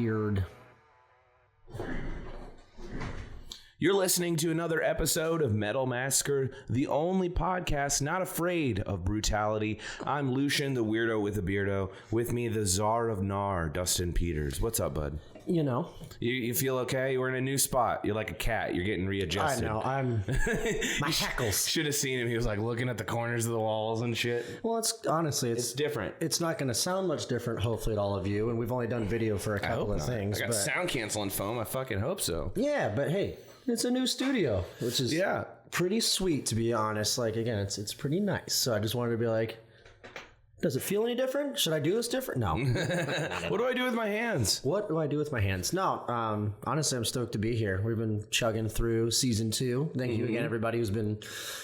tired. You're listening to another episode of Metal Massacre, the only podcast not afraid of brutality. I'm Lucian, the weirdo with a beardo. With me, the czar of gnar, Dustin Peters. What's up, bud? You know. You feel okay? We're in a new spot. You're like a cat. You're getting readjusted. I know. My hackles. Should have seen him. He was like looking at the corners of the walls and shit. Well, it's different. It's not going to sound much different, hopefully, to all of you. And we've only done video for a couple of things. I got sound canceling foam. I fucking hope so. Yeah, but hey, it's a new studio, which is pretty sweet, to be honest. Like, again, it's pretty nice. So I just wanted to be like, does it feel any different? Should I do this different? No. What do I do with my hands? What do I do with my hands? No, honestly, I'm stoked to be here. We've been chugging through season 2. Thank you again, everybody who's been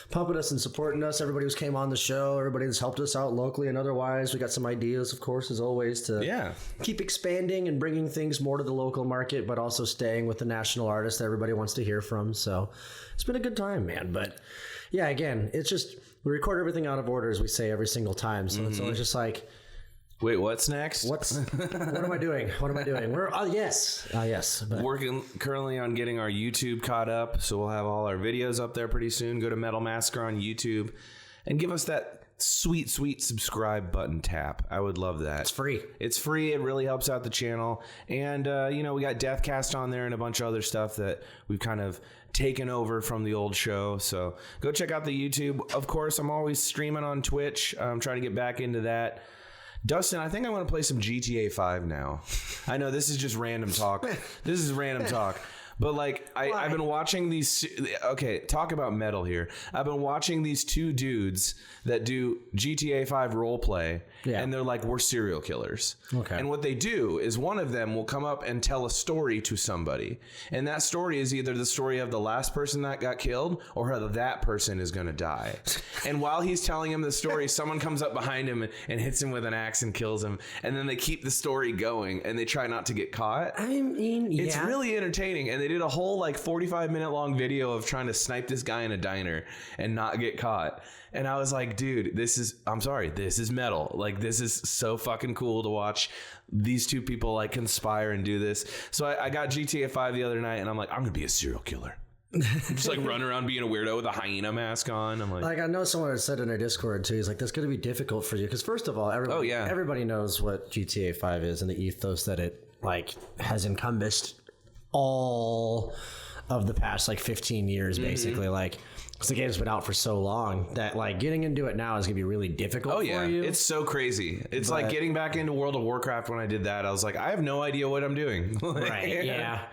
pumping us and supporting us. Everybody who's came on the show. Everybody who's helped us out locally and otherwise. We got some ideas, of course, as always, to keep expanding and bringing things more to the local market, but also staying with the national artists that everybody wants to hear from. So it's been a good time, man. But yeah, again, it's just... we record everything out of order, as we say every single time. So it's always just like, wait, what's next? What am I doing? What am I doing? We're yes. But. Working currently on getting our YouTube caught up. So we'll have all our videos up there pretty soon. Go to Metal Massacre on YouTube and give us that sweet subscribe button tap. I would love that. It's free. It's free. It really helps out the channel. And, we got Deathcast on there and a bunch of other stuff that we've kind of taken over from the old show. So go check out the YouTube. Of course, I'm always streaming on Twitch. I'm trying to get back into that. Dustin, I think I want to play some GTA 5 now. I know this is just random talk. This is random talk. But like, I've been watching these. Okay, talk about metal here. I've been watching these two dudes that do GTA 5 roleplay, and they're like, we're serial killers. Okay. And what they do is one of them will come up and tell a story to somebody, and that story is either the story of the last person that got killed or how that person is going to die. And while he's telling him the story, someone comes up behind him and hits him with an axe and kills him, and then they keep the story going and they try not to get caught. I mean, it's really entertaining, and they did a whole like 45-minute long video of trying to snipe this guy in a diner and not get caught. And I was like, dude, this is metal. Like, this is so fucking cool to watch these two people like conspire and do this. So I got GTA 5 the other night and I'm like, I'm gonna be a serial killer. Just like run around being a weirdo with a hyena mask on. I'm like, I know someone had said in our Discord too, he's like, that's going to be difficult for you because first of all, everybody knows what GTA 5 is and the ethos that it like has encompassed all of the past like 15 years basically. Like, because the game's been out for so long that like getting into it now is gonna be really difficult for you. It's so crazy. It's like getting back into World of Warcraft. When I did that, I was like, I have no idea what I'm doing. Right. Yeah.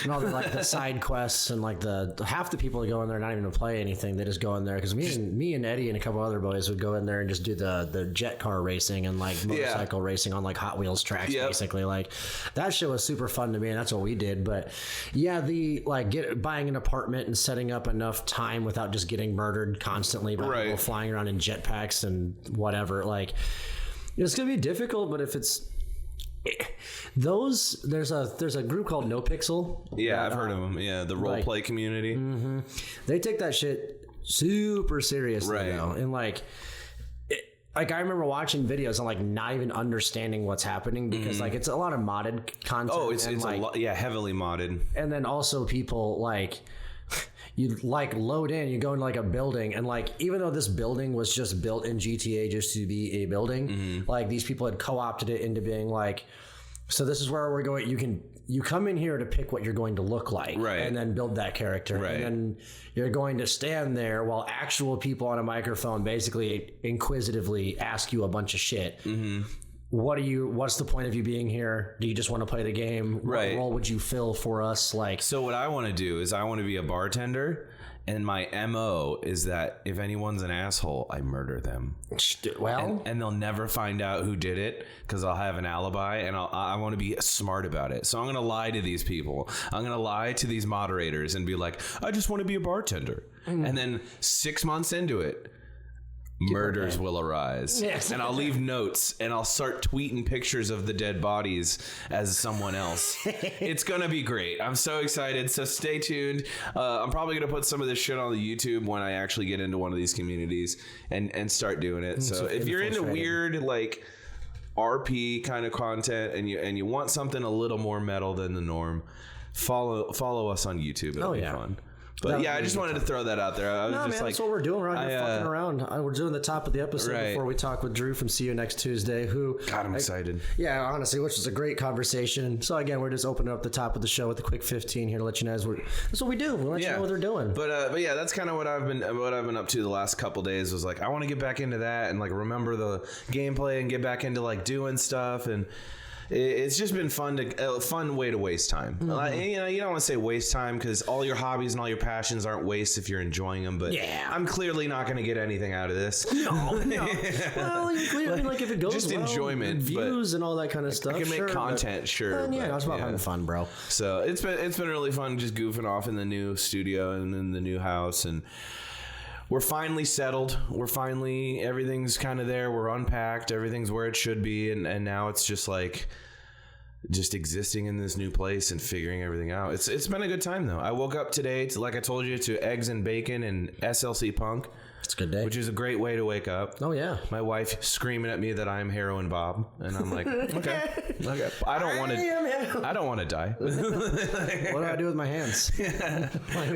And all the like the side quests and like the half the people that go in there not even to play anything. They just go in there because me and Eddie and a couple other boys would go in there and just do the jet car racing and like motorcycle racing on like Hot Wheels tracks. Basically, like that shit was super fun to me, and that's what we did. But yeah, the like buying an apartment and setting up enough time without just getting murdered constantly by people flying around in jetpacks and whatever, like it's gonna be difficult. But if it's there's a group called No Pixel. I've heard of them. The roleplay community. They take that shit super seriously though, and like I remember watching videos and like not even understanding what's happening because like it's a lot of modded content. Oh, it's like, a lot, heavily modded. And then also people like you like load in, you go into like a building, and like even though this building was just built in GTA just to be a building, like these people had co-opted it into being like, so this is where we're going. You come in here to pick what you're going to look like, and then build that character, and then you're going to stand there while actual people on a microphone basically inquisitively ask you a bunch of shit. What's the point of you being here? Do you just want to play the game? What role would you fill for us? Like, so what I want to do is I want to be a bartender, and my MO is that if anyone's an asshole, I murder them. Well, and they'll never find out who did it because I'll have an alibi, and I want to be smart about it. So I'm going to lie to these people. I'm going to lie to these moderators and be like, I just want to be a bartender. And then 6 months into it, murders will arise. Yes. And I'll leave notes and I'll start tweeting pictures of the dead bodies as someone else. It's going to be great. I'm so excited. So stay tuned. I'm probably going to put some of this shit on the YouTube when I actually get into one of these communities and start doing it. So if you're into weird, like RP kind of content, and you want something a little more metal than the norm, follow us on YouTube. It'll be fun. But yeah, I just wanted to throw that out there. I was just man, like, that's what we're doing. We're not fucking around. We're doing the top of the episode before we talk with Drew from See You Next Tuesday. God, I'm excited. Yeah, honestly, which is a great conversation. So again, we're just opening up the top of the show with a quick 15 here to let you know that's what we do. We let you know what they're doing. But yeah, that's kind of what I've been up to the last couple days. Was like, I want to get back into that and like remember the gameplay and get back into like doing stuff. And it's just been a fun way to waste time. You don't want to say waste time because all your hobbies and all your passions aren't waste if you're enjoying them. But I'm clearly not going to get anything out of this. No. Well, like if it goes just well, enjoyment, views and all that kind of stuff. I can make content, sure. Yeah, it's about having fun, bro. So it's been really fun just goofing off in the new studio and in the new house, and we're finally settled. Everything's kind of there. We're unpacked. Everything's where it should be. And now it's just like, existing in this new place and figuring everything out. It's been a good time though. I woke up today to, like I told you, to eggs and bacon and SLC Punk. It's a good day. Which is a great way to wake up. Oh, yeah. My wife screaming at me that I'm Heroin Bob. And I'm like, okay. I don't want to die. What do I do with my hands?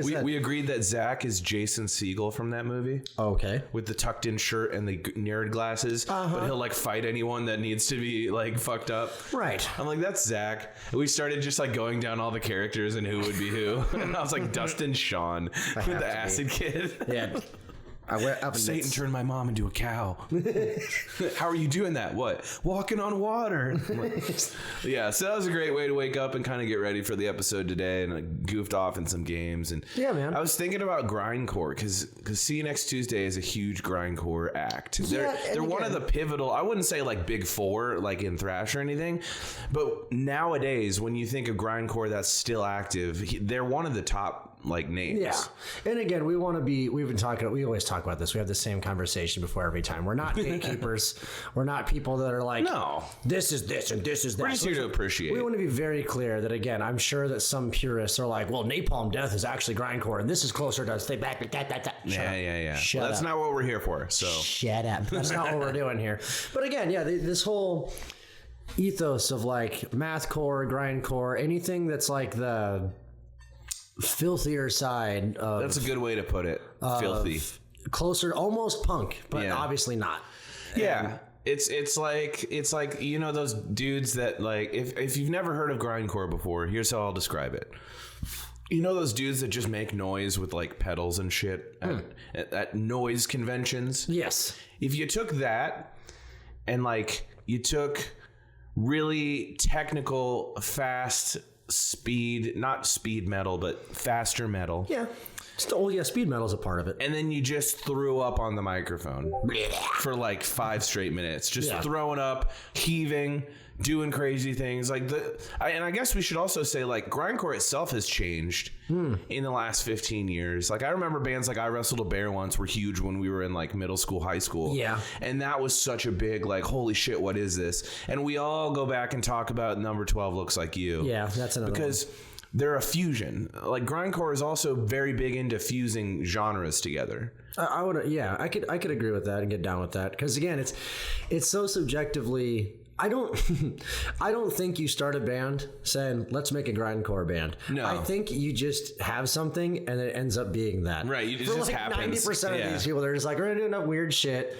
We agreed that Zach is Jason Segel from that movie. Okay. With the tucked in shirt and the nerd glasses. But he'll like fight anyone that needs to be like fucked up. Right. I'm like, that's Zach. We started just like going down all the characters and who would be who. And I was like, Dustin Sean with the acid kid. Yeah. I went up. Satan turned my mom into a cow. How are you doing that? What? Walking on water. Yeah, so that was a great way to wake up and kind of get ready for the episode today, and I goofed off in some games. And yeah, man. I was thinking about Grindcore because See You Next Tuesday is a huge Grindcore act. They're one of the pivotal. I wouldn't say like big four, like in thrash or anything, but nowadays when you think of Grindcore that's still active, they're one of the top like names. Yeah. And again, we always talk about this. We have the same conversation before every time. We're not gatekeepers. We're not people that are like, no, this is this and this is that. We're just here to appreciate. We want to be very clear that, again, I'm sure that some purists are like, well, Napalm Death is actually Grindcore and this is closer to stay back. Yeah. Shut up. That's not what we're here for. So shut up. That's not what we're doing here. But again, yeah, this whole ethos of like mathcore, grindcore, anything that's like the filthier side of, that's a good way to put it. Filthy. Closer, almost punk, but obviously not. Yeah. And it's like you know those dudes that like if you've never heard of grindcore before, here's how I'll describe it. You know those dudes that just make noise with like pedals and shit at noise conventions? Yes. If you took that and like you took really technical, fast not speed metal, but faster metal. Yeah. Speed metal's a part of it. And then you just threw up on the microphone for like 5 straight minutes, just throwing up, heaving, doing crazy things. Like and I guess we should also say like grindcore itself has changed in the last 15 years. Like I remember bands like I Wrestled a Bear once were huge when we were in like middle school, high school. Yeah. And that was such a big like, holy shit, what is this? And we all go back and talk about Number 12 Looks Like You. Yeah, that's another because one. They're a fusion. Like grindcore is also very big into fusing genres together. I could agree with that and get down with that because again, it's so subjectively. I don't think you start a band saying let's make a grindcore band. No, I think you just have something and it ends up being that. Right, it just like happens. 90% of these people, they're just like, we're gonna do enough weird shit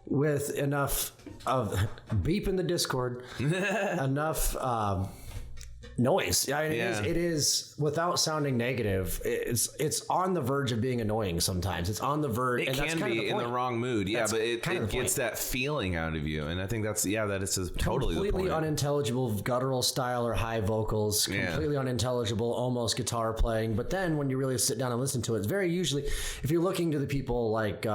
with enough of beep in the Discord, enough. Noise. I mean, it is without sounding negative. It's on the verge of being annoying sometimes. It's on the verge. It can be in the wrong mood. Yeah, but it gets that feeling out of you. And I think that is totally the point. Completely unintelligible guttural style or high vocals. Completely unintelligible, almost guitar playing. But then when you really sit down and listen to it, it's very usually, if you're looking to the people like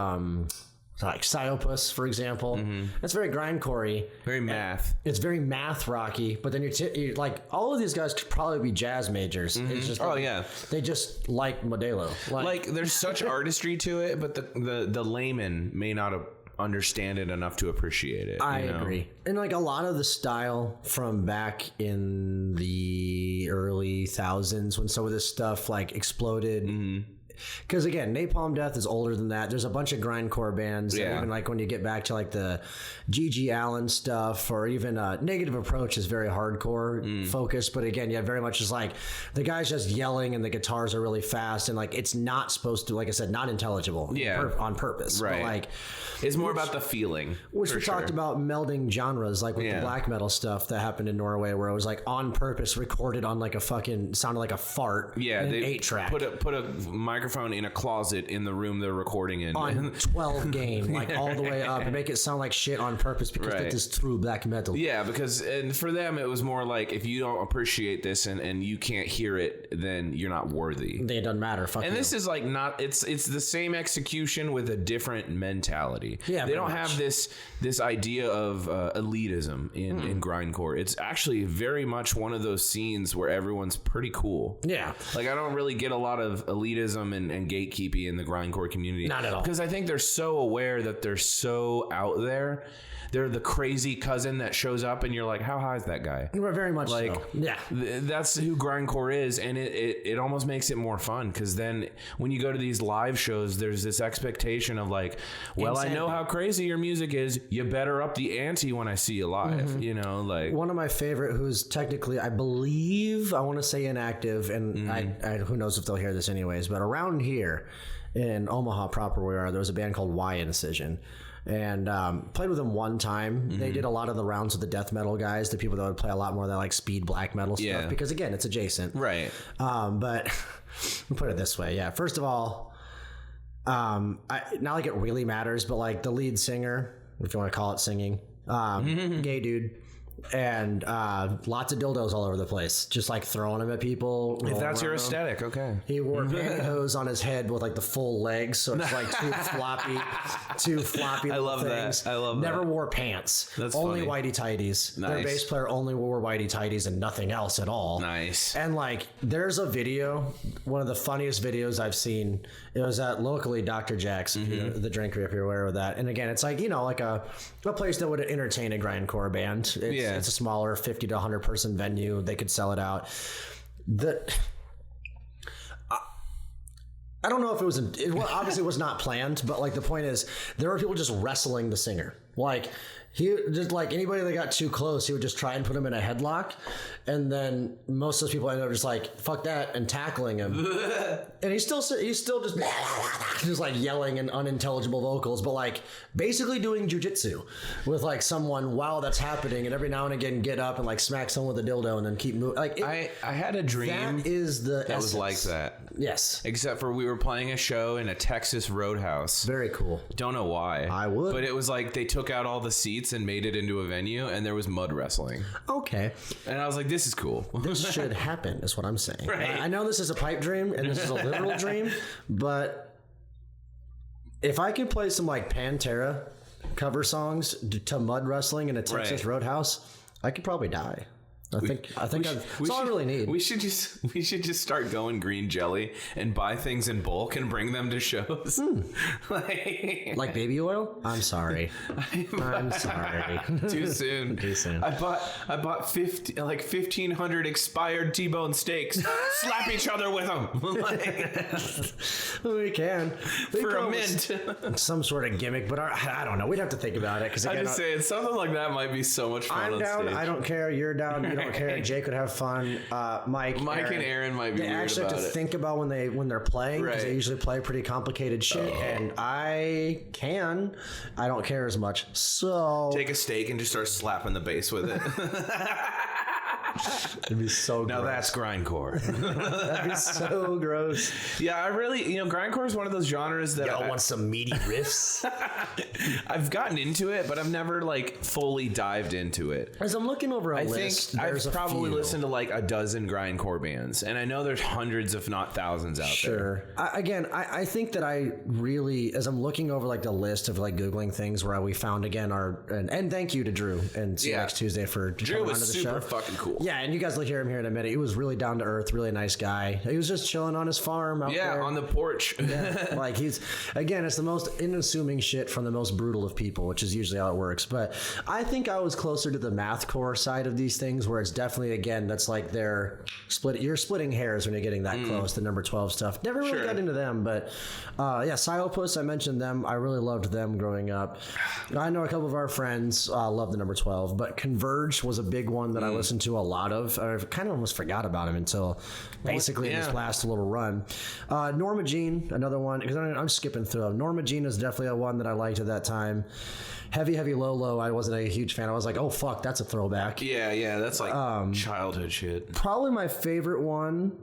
Psyopus, for example, it's very grindcore-y. Very math. It's very math rocky, but then you're like, all of these guys could probably be jazz majors. It's just they just like Modelo. Like there's such artistry to it, but the layman may not understand it enough to appreciate it. I agree. And like a lot of the style from back in the early thousands when some of this stuff like exploded. because again, Napalm Death is older than that. There's a bunch of grindcore bands that even like when you get back to like the G.G. Allen stuff, or even Negative Approach is very hardcore focused. But again, yeah, very much just like the guy's just yelling and the guitars are really fast and like it's not supposed to, like I said, not intelligible on purpose. Right. But like it's more about the feeling. Which we talked about melding genres, like with the black metal stuff that happened in Norway, where it was like on purpose recorded on like a fucking sounded like a fart. Yeah, in an 8-track. Put a microphone in a closet in the room they're recording in on 12 gain, like all the way up, and make it sound like shit on purpose because that is true black metal. Yeah, because and for them it was more like if you don't appreciate this and you can't hear it, then you're not worthy. It doesn't matter. Fuck and you. This is like not. It's the same execution with a different mentality. Yeah, they don't have this idea of elitism in grindcore. It's actually very much one of those scenes where everyone's pretty cool. Yeah, like I don't really get a lot of elitism and gatekeeping in the grindcore community. Not at all, because I think they're so aware that they're so out there. They're the crazy cousin that shows up and you're like, how high is that guy? We're very much like, so. Yeah. That's who grindcore is. And it almost makes it more fun. Cause then when you go to these live shows, there's this expectation of like, well, insanity. I know how crazy your music is. You better up the ante when I see you live, you know, like one of my favorite, who's technically, I believe, I want to say inactive, and I who knows if they'll hear this anyways, but around here in Omaha proper where we are, there was a band called Y Incision. And played with them one time. They did a lot of the rounds with the death metal guys, the people that would play a lot more of that like speed black metal stuff, because again, it's adjacent. Right. But put it this way. Yeah. First of all, not like it really matters, but like the lead singer, if you want to call it singing, gay dude. And lots of dildos all over the place, just like throwing them at people. If that's your aesthetic, okay. He wore pantyhose on his head with like the full legs, so it's like two floppy. I love things. That. I love Never that. wore pants. That's only funny. whitey tighties. Nice. Their bass player only wore whitey tighties and nothing else at all. Nice. And like, there's a video, one of the funniest videos I've seen. It was at locally Dr. Jack's, the drinker, if you're aware of that. And again, it's like, you know, like a place that would entertain a grindcore band. It's a smaller 50 to 100 person venue. They could sell it out. I don't know if it was, obviously it was not planned, but like the point is there were people just wrestling the singer. Like he just like anybody that got too close, he would just try and put him in a headlock. And then most of those people ended up just like, fuck that, and tackling him. And he's still just like yelling in unintelligible vocals, but like basically doing jujitsu with like someone while that's happening, and every now and again get up and like smack someone with a dildo and then keep moving. Like I had a dream that was like that. Yes. Except for we were playing a show in a Texas roadhouse. Very cool. Don't know why. I would. But it was like they took out all the seats and made it into a venue, and there was mud wrestling. Okay. And I was like, this is cool. This should happen, is what I'm saying. Right. I know this is a pipe dream and this is a literal dream, but if I could play some like Pantera cover songs to mud wrestling in a Texas roadhouse, I could probably die. I think that's all I really need. We should just start going green jelly and buy things in bulk and bring them to shows. Like baby oil? I'm sorry. I'm sorry. Too soon. Too soon. I bought 1,500 expired T-bone steaks. Slap each other with them. We can for a mint. Some sort of gimmick, but I don't know. We'd have to think about it, because I'm just saying something like that might be so much fun. I'm down. Stage. I don't care. You're down. You don't care. Jake would have fun. Mike and Aaron might be weird about it. They actually have to think about when they're playing, because they usually play pretty complicated shit, and I don't care as much. So take a steak and just start slapping the bass with it. It'd be so gross. Now that's grindcore. That'd be so gross. Yeah, I really, grindcore is one of those genres that I want some meaty riffs. I've gotten into it, but I've never like fully dived into it. As I'm looking over a list, I've probably listened to like a dozen grindcore bands, and I know there's hundreds, if not thousands, out there. I think that I really, as I'm looking over like the list of like Googling things where we found again and thank you to Drew and see you next Tuesday for Drew was onto the super show. fucking cool. Yeah, and you guys will hear him here in a minute. He was really down to earth, really nice guy. He was just chilling on his farm out there. on the porch. Like it's the most unassuming shit from the most brutal of people, which is usually how it works. But I think I was closer to the mathcore side of these things, where it's definitely, again, that's like you're splitting hairs when you're getting that close, the number 12 stuff. Never really got into them, but Psyopus, I mentioned them. I really loved them growing up. I know a couple of our friends love the number 12, but Converge was a big one that I listened to a lot of. I kind of almost forgot about him until basically this last little run. Norma Jean, another one, because I'm skipping through them. Norma Jean is definitely a one that I liked at that time. Heavy Low Low, I wasn't a huge fan. I was like, oh fuck, that's a throwback. Yeah, that's like childhood shit. Probably my favorite one.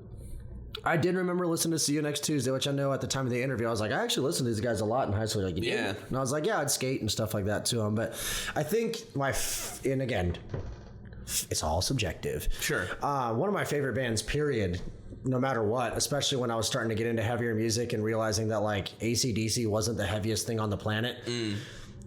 I did remember listening to See You Next Tuesday, which I know at the time of the interview, I was like, I actually listened to these guys a lot in high school. Like, yeah. And I was like, yeah, I'd skate and stuff like that to them. But I think and again, it's all subjective. Sure. One of my favorite bands, period, no matter what, especially when I was starting to get into heavier music and realizing that like AC/DC wasn't the heaviest thing on the planet,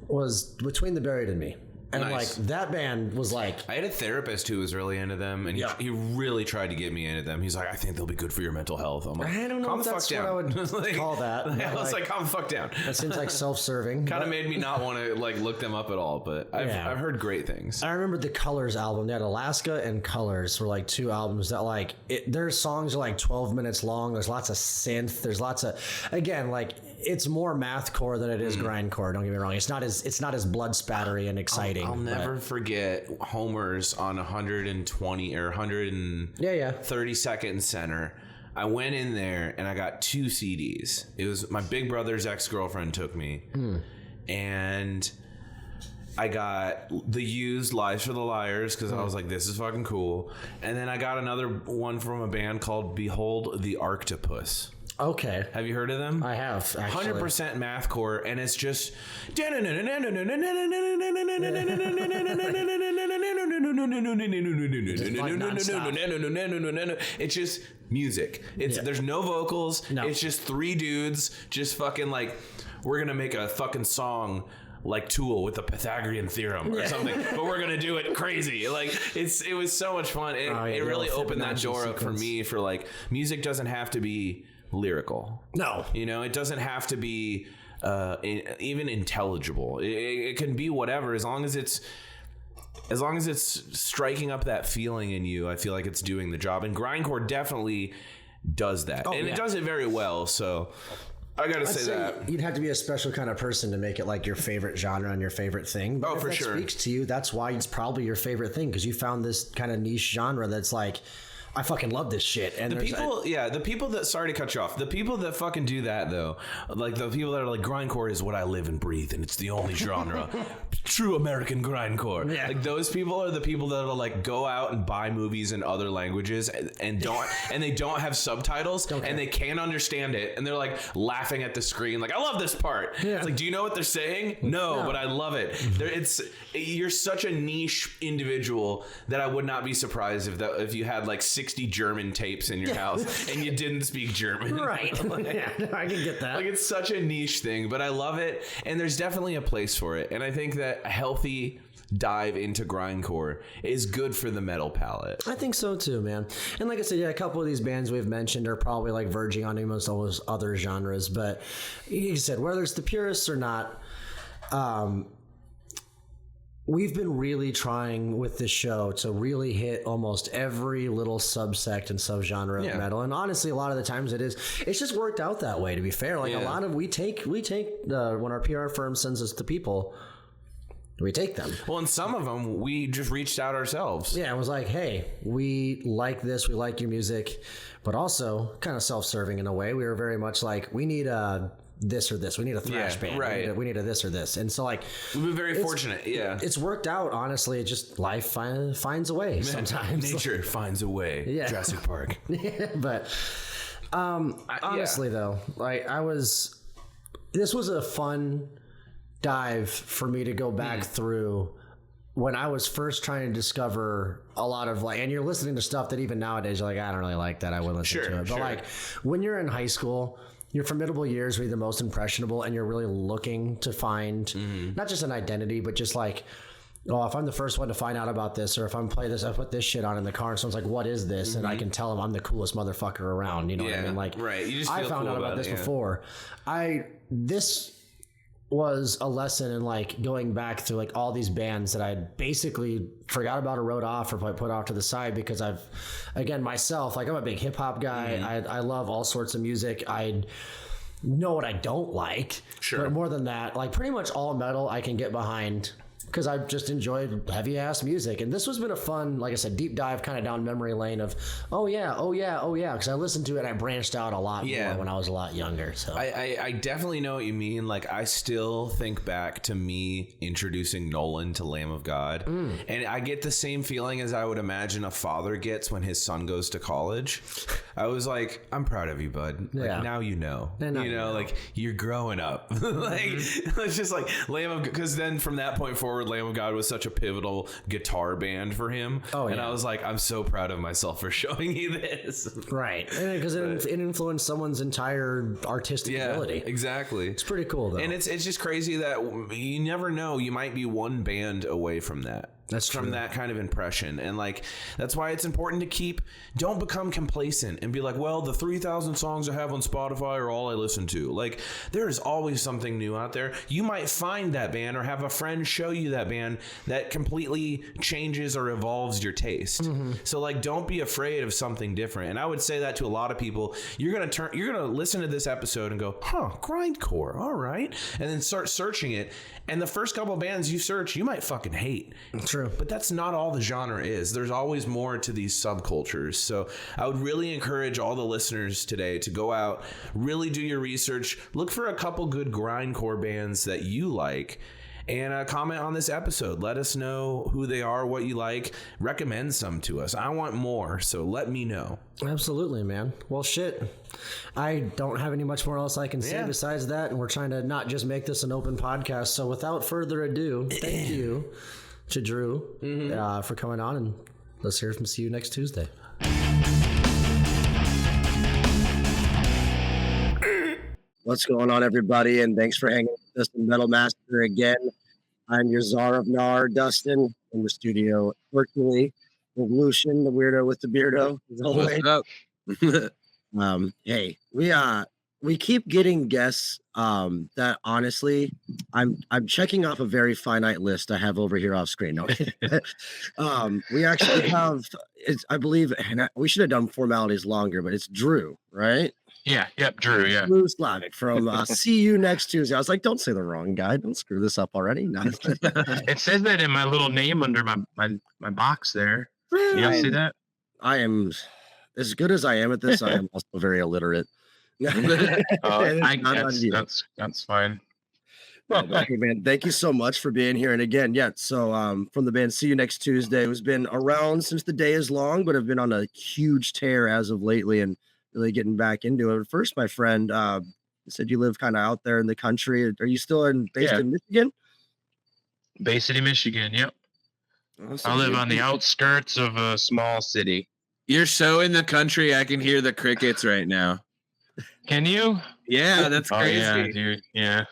was Between the Buried and Me. And like that band was like, I had a therapist who was really into them, and he really tried to get me into them. He's like, I think they'll be good for your mental health. I'm like, I don't know if that's what I would call that. I was like, calm the fuck down. That seems like self-serving. Kind of made me not want to like look them up at all, but I've heard great things. I remember the Colors album. They had Alaska and Colors were like two albums that like their songs are like 12 minutes long. There's lots of synth. There's lots of, again, like it's more mathcore than it is grindcore. Don't get me wrong. It's not as blood spattery and exciting. I'll never forget Homer's on 120 or 132nd Center. I went in there and I got 2 CDs. It was my big brother's ex-girlfriend took me, and I got the used Lies for the Liars because I was like, this is fucking cool. And then I got another one from a band called Behold the Arctopus. Okay. Have you heard of them? I have, actually. 100% mathcore, and it's just... It's just music. There's no vocals. No. It's just 3 dudes just fucking like, we're going to make a fucking song like Tool with the Pythagorean theorem or something, but we're gonna do it crazy. Like it was so much fun. It really opened that door up for me for like, music doesn't have to be lyrical. No, it doesn't have to be even intelligible. It can be whatever, as long as it's striking up that feeling in you. I feel like it's doing the job, and grindcore definitely does that, it does it very well. So I gotta say that you'd have to be a special kind of person to make it like your favorite genre and your favorite thing. But if that speaks to you, that's why it's probably your favorite thing, because you found this kind of niche genre that's like, I fucking love this shit. And the people that, sorry to cut you off, the people that fucking do that though, like the people that are like, grindcore is what I live and breathe and it's the only genre. True American grindcore. Yeah. Like those people are the people that'll like go out and buy movies in other languages and they don't have subtitles and they can't understand it, and they're like laughing at the screen like, I love this part. Yeah. It's like, do you know what they're saying? No, but I love it. You're such a niche individual that I would not be surprised if you had like 60 German tapes in your house and you didn't speak German. Right. Like, I can get that. Like, it's such a niche thing, but I love it, and there's definitely a place for it. And I think that a healthy dive into grindcore is good for the metal palette. I think so too, man. And like I said, a couple of these bands we've mentioned are probably like verging on almost all those other genres, but you said whether it's the purists or not, we've been really trying with this show to really hit almost every little subsect and subgenre of metal. And honestly, a lot of the times it's just worked out that way, to be fair. Like a lot of, we take when our PR firm sends us to people, we take them. Well, and some of them, we just reached out ourselves. Yeah, it was like, hey, we like this, we like your music, but also kind of self-serving in a way. We were very much like, we need this or this. We need a thrash band. Right. We need a this or this. And so like, we've been very fortunate. Yeah. It's worked out. Honestly, it just life finds a way sometimes. Nature finds a way. Yeah. Jurassic Park. But honestly though, like this was a fun dive for me to go back through when I was first trying to discover a lot of like, and you're listening to stuff that even nowadays you're like, I don't really like that. I wouldn't listen to it. But like when you're in high school, your formidable years were the most impressionable, and you're really looking to find not just an identity, but just like Oh, if I'm the first one to find out about this, or if I'm playing this, I put this shit on in the car, and someone's like, "What is this?" And I can tell them I'm the coolest motherfucker around. You know what I mean? Like, right. You just I feel found cool out about this it, before. This was a lesson in like going back through like all these bands that I basically forgot about or wrote off or put off to the side because I've, again, myself, like I'm a big hip hop guy. I love all sorts of music. I know what I don't like. Sure. But more than that, like pretty much all metal I can get behind because I've just enjoyed heavy ass music. And this has been a fun, like I said, deep dive kind of down memory lane of, oh yeah. Because I listened to it and I branched out a lot more when I was a lot younger. So I definitely know what you mean. Like I still think back to me introducing Nolan to Lamb of God. And I get the same feeling as I would imagine a father gets when his son goes to college. I was like, I'm proud of you, bud. Like now you know. Like you're growing up. Like it's just like Lamb of God, because then from that point forward, Lamb of God was such a pivotal guitar band for him. And I was like, I'm so proud of myself for showing you this. Right. Because it influenced someone's entire artistic ability. Exactly. It's pretty cool, though. And it's just crazy that you never know. You might be one band away from that. That's true. From that kind of impression. And like, that's why it's important to don't become complacent and be like, well, the 3,000 songs I have on Spotify are all I listen to. Like, there is always something new out there. You might find that band or have a friend show you that band that completely changes or evolves your taste. So like, don't be afraid of something different. And I would say that to a lot of people. You're going to listen to this episode and go, grindcore. All right. And then start searching it. And the first couple of bands you search, you might fucking hate. True. But that's not all the genre is. There's always more to these subcultures. So I would really encourage all the listeners today to go out, really do your research, look for a couple good grindcore bands that you like, and comment on this episode. Let us know who they are, what you like. Recommend some to us. I want more, so let me know. Absolutely, man. Well, shit. I don't have any much more else I can say besides that, and we're trying to not just make this an open podcast. So without further ado, thank you to Drew for coming on, and let's hear from see you next Tuesday. What's going on, everybody? And thanks for hanging with us in Metal Massacre again. I'm your czar of gnar, Dustin, in the studio virtually with Lucian, the weirdo with the beardo. What's up? Hey, we keep getting guests that honestly, I'm checking off a very finite list I have over here off screen. No. We actually have, I believe, and we should have done formalities longer, but it's Drew, right? Yeah, yep, Drew, yeah. Drew Slavic from See You Next Tuesday. I was like, don't say the wrong guy. Don't screw this up already. No. It says that in my little name under my box there. You see that? I am, as good as I am at this, I am also very illiterate. I guess that's fine. Well, hey, man, thank you so much for being here. And again, so from the band See You Next Tuesday, who's been around since the day is long, but have been on a huge tear as of lately and really getting back into it. First, my friend, you said you live kind of out there in the country. Are you still based in Michigan? Bay City, Michigan, yep. Awesome. I live on the outskirts of a small city. You're so in the country, I can hear the crickets right now. Can you? Yeah, that's crazy. Yeah, dude. Yeah.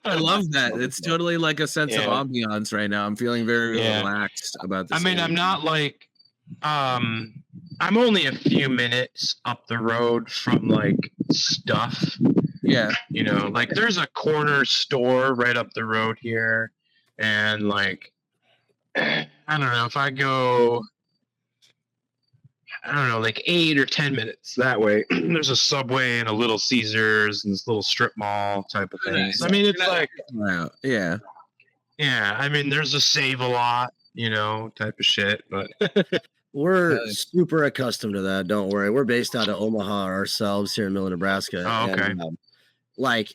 I love that. It's totally like a sense of ambiance right now. I'm feeling very relaxed about this. I mean, I'm not like, I'm only a few minutes up the road from like stuff. Yeah. You know, like there's a corner store right up the road here. And like, I don't know, if I go, I don't know, like 8 or 10 minutes that way, there's a Subway and a Little Caesars and this little strip mall type of thing. I mean, it's like, yeah. I mean, there's a Save-A-Lot, you know, type of shit, but we're super accustomed to that. Don't worry. We're based out of Omaha ourselves here in Middle Nebraska. Oh, okay. And, like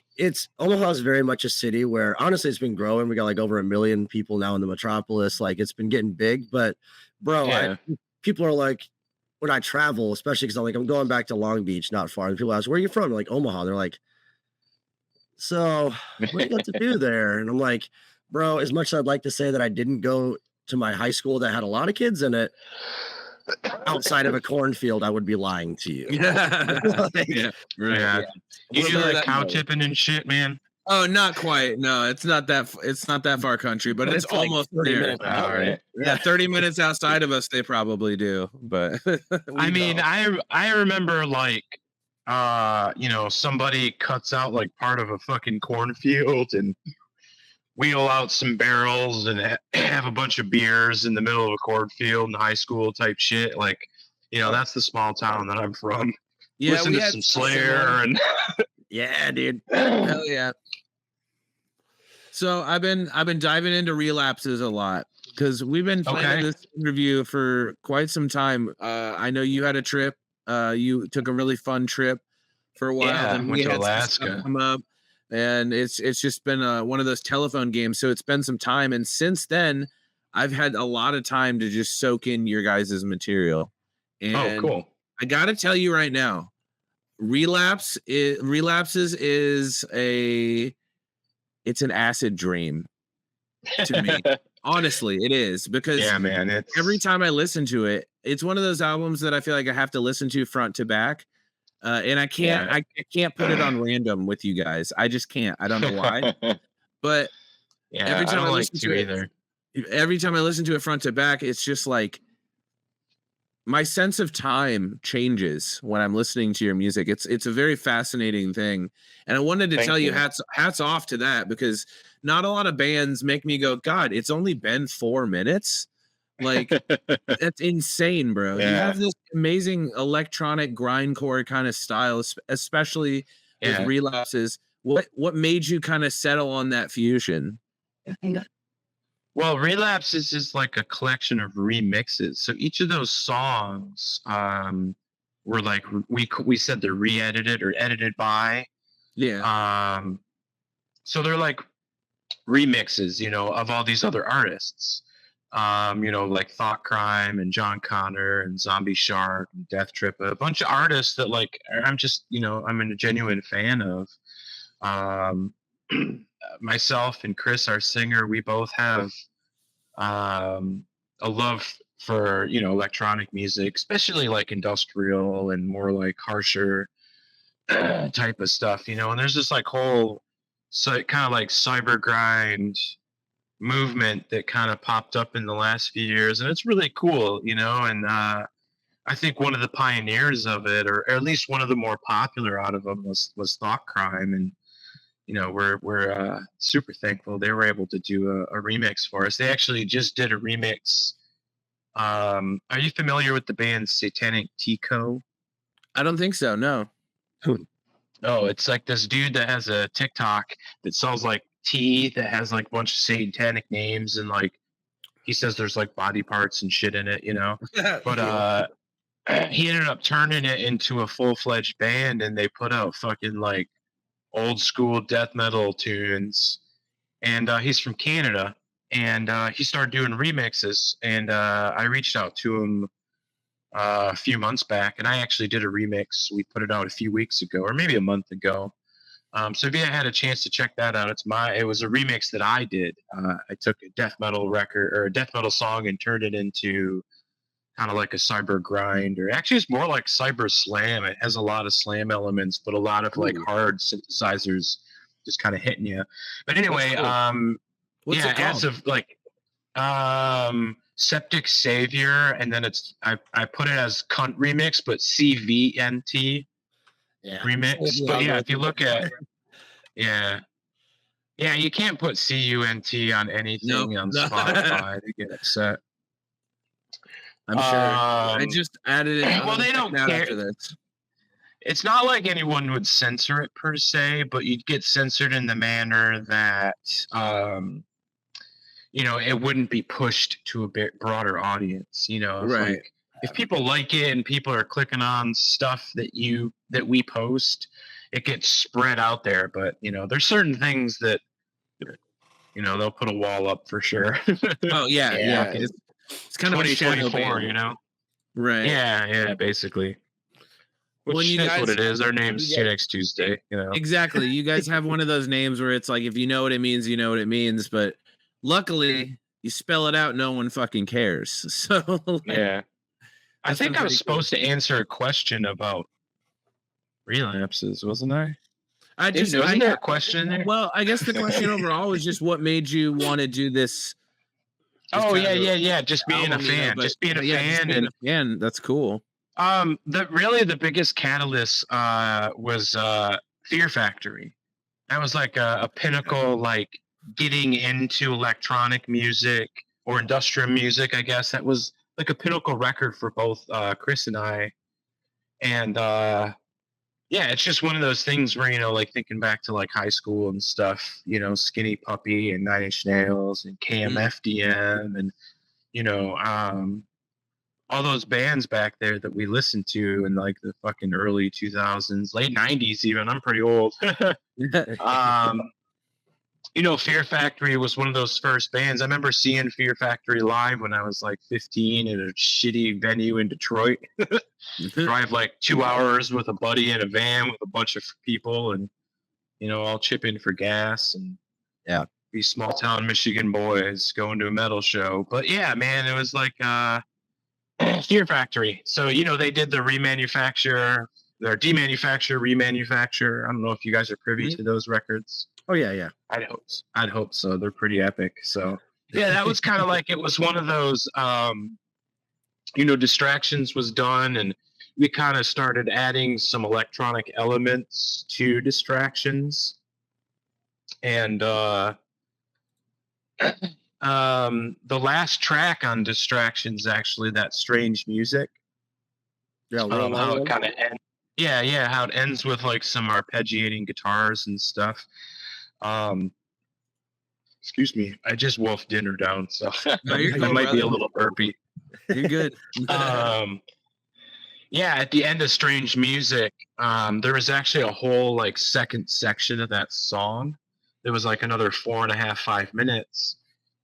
Omaha is very much a city where honestly it's been growing. We got like over 1 million people now in the metropolis. Like it's been getting big, but bro, people are like, when I travel, especially because I'm going back to Long Beach, not far. And people ask, where are you from? I'm like, Omaha. They're like, so what do you got to do there? And I'm like, bro, as much as I'd like to say that I didn't go to my high school that had a lot of kids in it, outside of a cornfield, I would be lying to you. You do like cow tipping and shit, man. Oh, not quite. No, it's not that far country, but it's like almost 30 there. minutes out, right? Yeah, 30 minutes outside of us, they probably do. But I mean, I remember like, somebody cuts out like part of a fucking cornfield and wheel out some barrels and have a bunch of beers in the middle of a cornfield in high school type shit. Like, that's the small town that I'm from. Yeah, Listen we to had some Slayer and Yeah, dude. hell yeah. So I've been diving into relapses a lot because we've been planning this interview for quite some time. I know you had a trip. You took a really fun trip for a while. Yeah, and went to had some Alaska. stuff come up, and it's just been one of those telephone games. So it's been some time, and since then, I've had a lot of time to just soak in your guys' material. And cool. I got to tell you right now, relapses is it's an acid dream to me. Honestly, it is, because man, every time I listen to it, it's one of those albums that I feel like I have to listen to front to back. And I can't put it on random with you guys. I just can't. I don't know why. But every time I listen to it, every time I listen to it front to back, it's just like my sense of time changes when I'm listening to your music. It's a very fascinating thing. And I wanted to tell you hats off to that, because not a lot of bands make me go, God, it's only been 4 minutes. Like, that's insane, bro. Yeah. You have this amazing electronic grindcore kind of style, especially with relapses. What made you kind of settle on that fusion? Well, Relapse is just like a collection of remixes. So each of those songs were like, we said they're re-edited or edited by. Yeah. So they're like remixes, of all these other artists. Like Thought Crime and John Connor and Zombie Shark and Death Trip, a bunch of artists that like I'm just, I'm a genuine fan of. Myself and Chris, our singer, we both have a love for electronic music, especially like industrial and more like harsher type of stuff, and there's this like whole kind of like cyber grind movement that kind of popped up in the last few years, and it's really cool, and I think one of the pioneers of it, or at least one of the more popular out of them, was Thought Crime, and we're super thankful they were able to do a remix for us. They actually just did a remix. Are you familiar with the band Satanic Tico? I don't think so. No. Oh, it's like this dude that has a TikTok that sells like tea that has like a bunch of satanic names, and like he says there's like body parts and shit in it, But he ended up turning it into a full-fledged band, and they put out fucking like old school death metal tunes, and he's from Canada, and he started doing remixes, and I reached out to him a few months back, and I actually did a remix. We put it out a few weeks ago, or maybe a month ago. So if you had a chance to check that out, it was a remix that I did. I took a death metal record or a death metal song and turned it into kind of like a cyber grind, or actually it's more like cyber slam. It has a lot of slam elements, but a lot of like hard synthesizers just kind of hitting you. But anyway, What's it called? as of like Septic Savior, and then I put it as cunt remix, but CVNT remix. But yeah, if you look at you can't put CUNT on anything on Spotify to get upset. I'm sure. I just added it. Well, they don't care. After this. It's not like anyone would censor it per se, but you'd get censored in the manner that, it wouldn't be pushed to a bit broader audience. Right. Like, if people like it and people are clicking on stuff that we post, it gets spread out there. But there's certain things that they'll put a wall up for sure. Oh yeah. It's kind of a shadow 2024, right? Yeah, basically. Which is what it is. Our name's Next Tuesday, Exactly. You guys have one of those names where it's like, if you know what it means, you know what it means. But luckily, you spell it out, no one fucking cares. So yeah. I think I was supposed to answer a question about relapses, wasn't I? Wasn't there a question there? Well, I guess the question overall is just what made you want to do this. Oh yeah. Just being a fan. Just being a fan. That's cool. The biggest catalyst was Fear Factory. That was like a pinnacle, like getting into electronic music or industrial music, I guess. That was like a pinnacle record for both Chris and I. And yeah, it's just one of those things where, like thinking back to like high school and stuff, Skinny Puppy and Nine Inch Nails and KMFDM and, all those bands back there that we listened to in like the fucking early 2000s, late 90s even. I'm pretty old. Fear Factory was one of those first bands. I remember seeing Fear Factory live when I was like 15 at a shitty venue in Detroit. Drive like 2 hours with a buddy in a van with a bunch of people and, all chip in for gas and be small town Michigan boys going to a metal show. But yeah, man, it was like Fear Factory. So, they did the remanufacture, their demanufacture, remanufacture. I don't know if you guys are privy to those records. Oh yeah. I'd hope so. They're pretty epic. So yeah, that was kind of like, it was one of those, Distractions was done and we kind of started adding some electronic elements to Distractions. And, the last track on Distractions, actually, that Strange Music. Yeah, how it kind of ends. Yeah, how it ends with like some arpeggiating guitars and stuff. Excuse me, I just wolfed dinner down, so No, you're I good, might be a brother. little burpy. You're good. Yeah, at the end of Strange Music, there was actually a whole like second section of that song. There was like another 4.5, 5 minutes.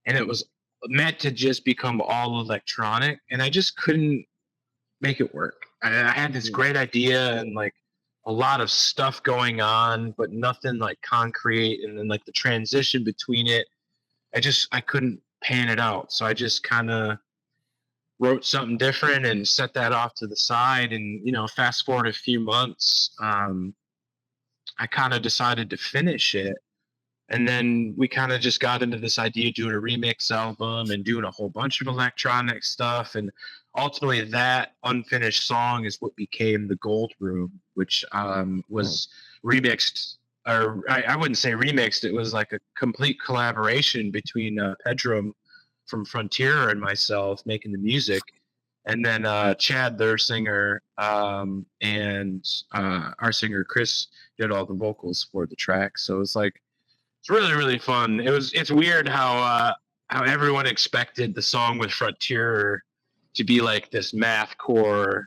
And it was meant to just become all electronic, and I just couldn't make it work. I had this great idea and like a lot of stuff going on, but nothing like concrete. And then like the transition between it, I couldn't pan it out. So I just kind of wrote something different and set that off to the side. And fast forward a few months, I kind of decided to finish it. And then we kind of just got into this idea of doing a remix album and doing a whole bunch of electronic stuff. And ultimately that unfinished song is what became The Gold Room, which was remixed, or I wouldn't say remixed. It was like a complete collaboration between Pedram from Frontier and myself making the music. And then Chad, their singer, and our singer Chris did all the vocals for the track. So it's like, it's really, really fun. It's weird how everyone expected the song with Frontier to be like this mathcore,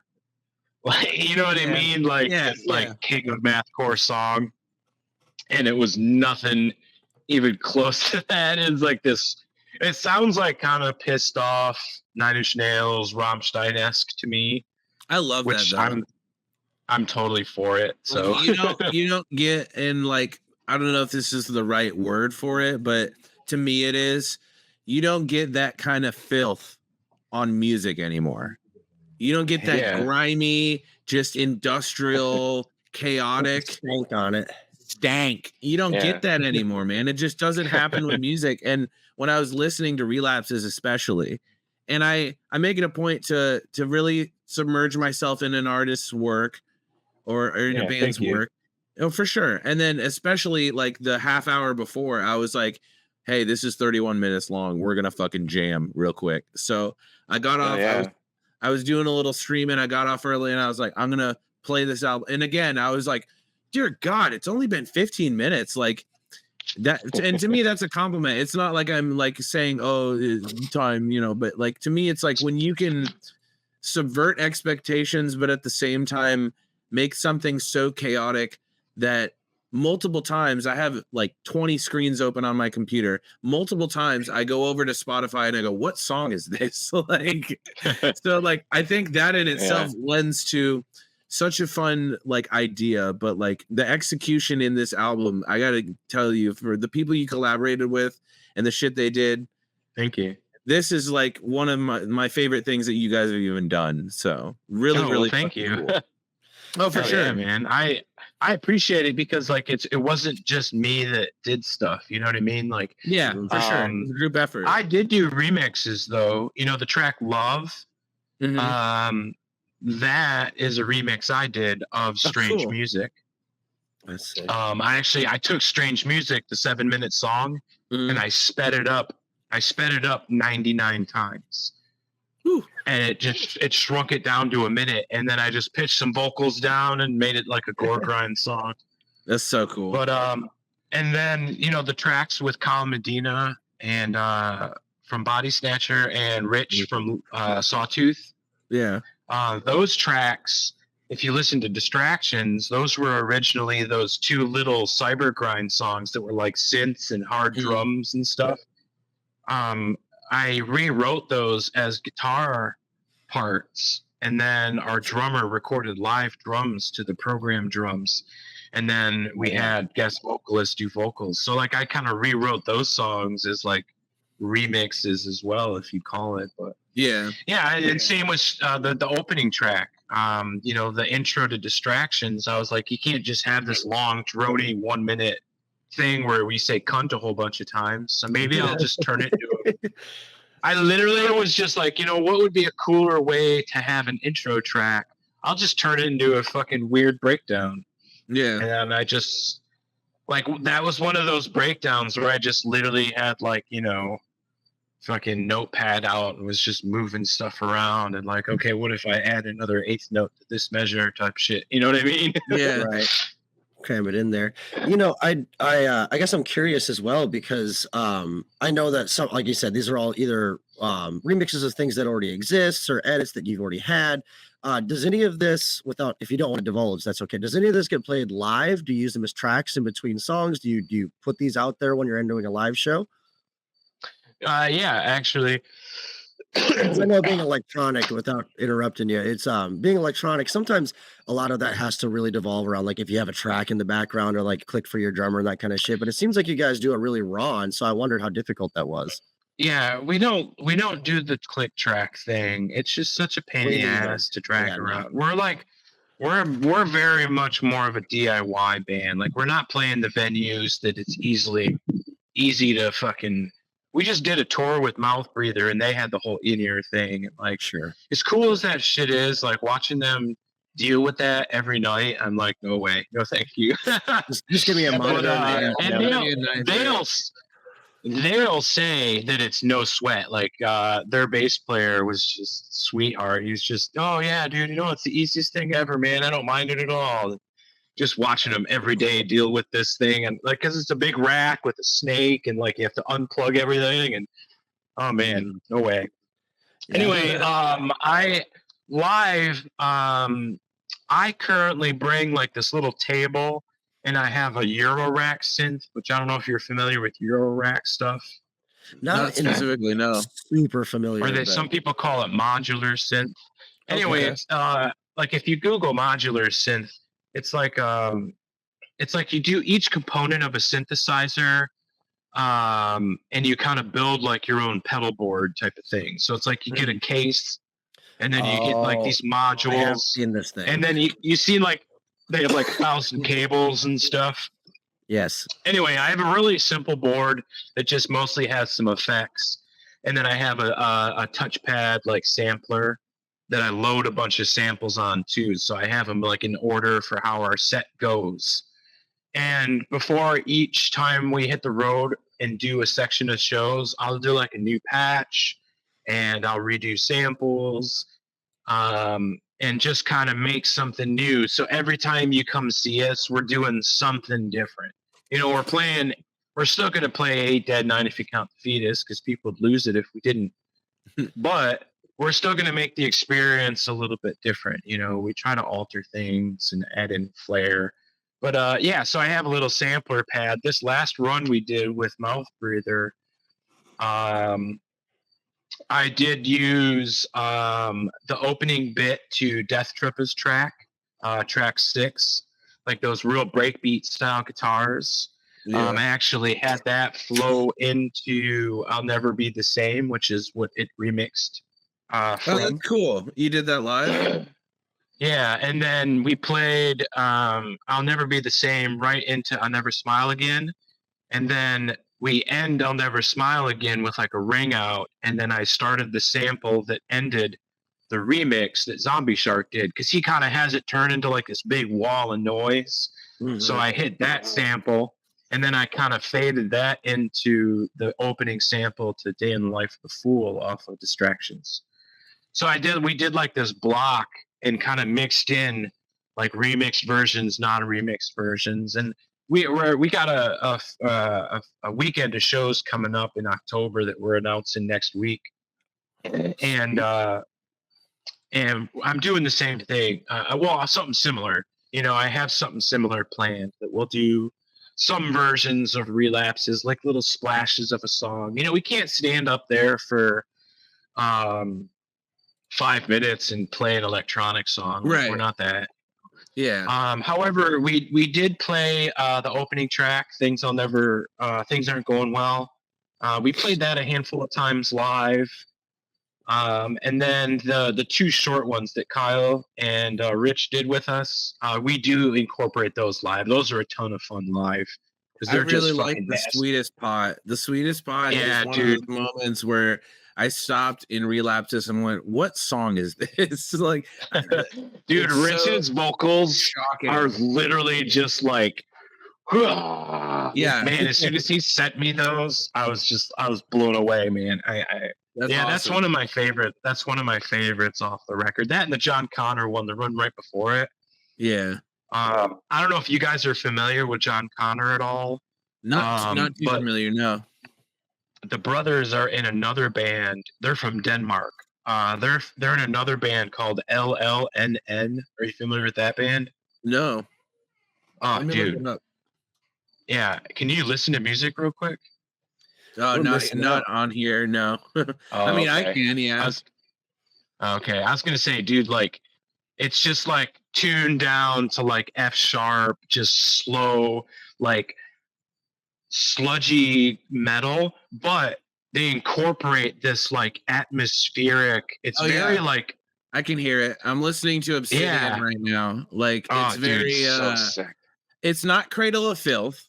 like, you know what I mean? Like, like king of mathcore song. And it was nothing even close to that. It's like this, it sounds like kind of pissed off Nine Inch Nails, Rammstein-esque to me. I love which that. I'm totally for it. So Like, you don't get in like, I don't know if this is the right word for it, but to me it is. You don't get that kind of filth on music anymore. You don't get that grimy, just industrial, chaotic stank on it. Stank. You don't get that anymore, man. It just doesn't happen with music. And when I was listening to Relapses especially, and I make it a point to really submerge myself in an artist's work or in a band's work. Oh, for sure. And then especially like the half hour before, I was like, hey, this is 31 minutes long. We're going to fucking jam real quick. So I got off. I was doing a little streaming. I got off early and I was like, I'm going to play this album. And again, I was like, dear God, it's only been 15 minutes. Like that. And to me, that's a compliment. It's not like I'm like saying, oh, time, but like to me, it's like when you can subvert expectations, but at the same time, make something so chaotic that multiple times I have like 20 screens open on my computer. Multiple times I go over to Spotify and I go, what song is this? Like, so like, I think that in itself lends to such a fun like idea, but like the execution in this album, I got to tell you, for the people you collaborated with and the shit they did. Thank you. This is like one of my favorite things that you guys have even done. So really, really thank you. Cool. Oh, for sure, man. I appreciate it because like it wasn't just me that did stuff. You know what I mean? Like Yeah, for sure. It was a group effort. I did do remixes though. You know the track "Love." That is a remix I did of Strange Music. Let's see. I took Strange Music, the 7-minute song, and I sped it up. I sped it up 99 times. Whew. And it shrunk it down to a minute, and then I just pitched some vocals down and made it like a gore grind song. That's so cool. But and then the tracks with Kyle Medina and from Body Snatcher and Rich from Sawtooth. Yeah. Those tracks, if you listen to Distractions, those were originally those 2 little cyber grind songs that were like synths and hard drums and stuff. I rewrote those as guitar parts, and then our drummer recorded live drums to the program drums, and then we had guest vocalists do vocals. So like I kind of rewrote those songs as like remixes as well, if you call it. But yeah, and same with the opening track. The intro to Distractions. I was like, you can't just have this long, drony 1-minute thing where we say cunt a whole bunch of times. So maybe I'll just turn it into I literally was just like, what would be a cooler way to have an intro track? I'll just turn it into a fucking weird breakdown. Yeah. And I just like that was one of those breakdowns where I just literally had like, fucking notepad out and was just moving stuff around and like, okay, what if I add another 8th note to this measure type shit? You know what I mean? Yeah. Right. Cram it in there. I guess I'm curious as well because I know that some, like you said, these are all either remixes of things that already exist or edits that you've already had. Does any of this, if you don't want to divulge, that's okay. Does any of this get played live? Do you use them as tracks in between songs? Do you put these out there when you're doing a live show? Yeah, actually. I know being electronic, without interrupting you, it's being electronic. Sometimes a lot of that has to really devolve around like if you have a track in the background or like click for your drummer and that kind of shit. But it seems like you guys do it really raw, and so I wondered how difficult that was. Yeah, we don't do the click track thing. It's just such a pain in the ass to drag around. We're very much more of a DIY band. Like we're not playing the venues that it's easy to fucking. We just did a tour with Mouth Breather, and they had the whole in-ear thing. And like, sure, as cool as that shit is, like watching them deal with that every night, I'm like, no way, no thank you. just give me a monitor. And they'll say that it's no sweat. Like their bass player was just sweetheart. He's just, oh yeah, dude, it's the easiest thing ever, man. I don't mind it at all. Just watching them every day deal with this thing, and like, cause it's a big rack with a snake, and like you have to unplug everything, and oh man, no way. Yeah. Anyway, I currently bring like this little table, and I have a Eurorack synth, which I don't know if you're familiar with Eurorack stuff. Not specifically, no. Super familiar. Or some people call it modular synth. Anyway, it's like if you Google modular synth, it's like you do each component of a synthesizer, and you kind of build like your own pedal board type of thing. So it's like you get a case, and then you get like these modules. I have seen this thing. And then you see like they have like 1,000 cables and stuff. Yes. Anyway, I have a really simple board that just mostly has some effects, and then I have a touchpad like sampler that I load a bunch of samples on too. So I have them like in order for how our set goes. And before each time we hit the road and do a section of shows, I'll do like a new patch, and I'll redo samples, and just kind of make something new. So every time you come see us, we're doing something different. We're still going to play 8 Dead 9 If You Count the Fetus, because people would lose it if we didn't. But we're still going to make the experience a little bit different. We try to alter things and add in flair. But so I have a little sampler pad. This last run we did with Mouth Breather, I did use the opening bit to Death Trippa's track 6, like those real breakbeat style guitars. Yeah. I actually had that flow into I'll Never Be the Same, which is what it remixed. Oh, that's cool. You did that live? Yeah, and then we played I'll Never Be the Same right into I'll Never Smile Again. And then we end I'll Never Smile Again with like a ring out. And then I started the sample that ended the remix that Zombie Shark did, because he kind of has it turn into like this big wall of noise. Mhm. So I hit that sample, and then I kind of faded that into the opening sample to Day in the Life of the Fool off of Distractions. So we did like this block and kind of mixed in like remixed versions, non-remixed versions, and we got a weekend of shows coming up in October that we're announcing next week, and I'm doing the same thing. Well, something similar. I have something similar planned that we'll do some versions of relapses, like little splashes of a song. We can't stand up there for 5 minutes and play an electronic song. Right. We're not that. Yeah. However, we did play the opening track, Things Aren't Going Well. We played that a handful of times live. And then the two short ones that Kyle and Rich did with us, we do incorporate those live. Those are a ton of fun live, because I they're really just like fucking the nasty. Sweetest Pot. The Sweetest Pot Yeah, is one dude. of those moments where I stopped in relapses and went, "What song is this?" Like, Dude, it's so Rich's vocals shocking. are literally just like, Yeah. man. As soon as he sent me those, I was blown away, man. That's awesome. one of my favorite. That's one of my favorites off the record. That and the John Connor one, the run right before it. Yeah. I don't know if you guys are familiar with John Connor at all. Not too but familiar. No. the brothers are in another band. They're from Denmark. They're in another band called LLNN. Are you familiar with that band? No. Oh, Let me look dude. it up. Yeah. Can you listen to music real quick? Oh, We're not missing out. on here. No. Oh, I mean, I okay. can. Yeah. I was gonna say, dude, like, it's just like tuned down to like F sharp, just slow, like sludgy metal, but they incorporate this like atmospheric. It's Oh, very yeah. like, I can hear it. I'm listening to Obsidian Yeah. right now. Like, oh, it's very. dude, so sick. It's not Cradle of Filth,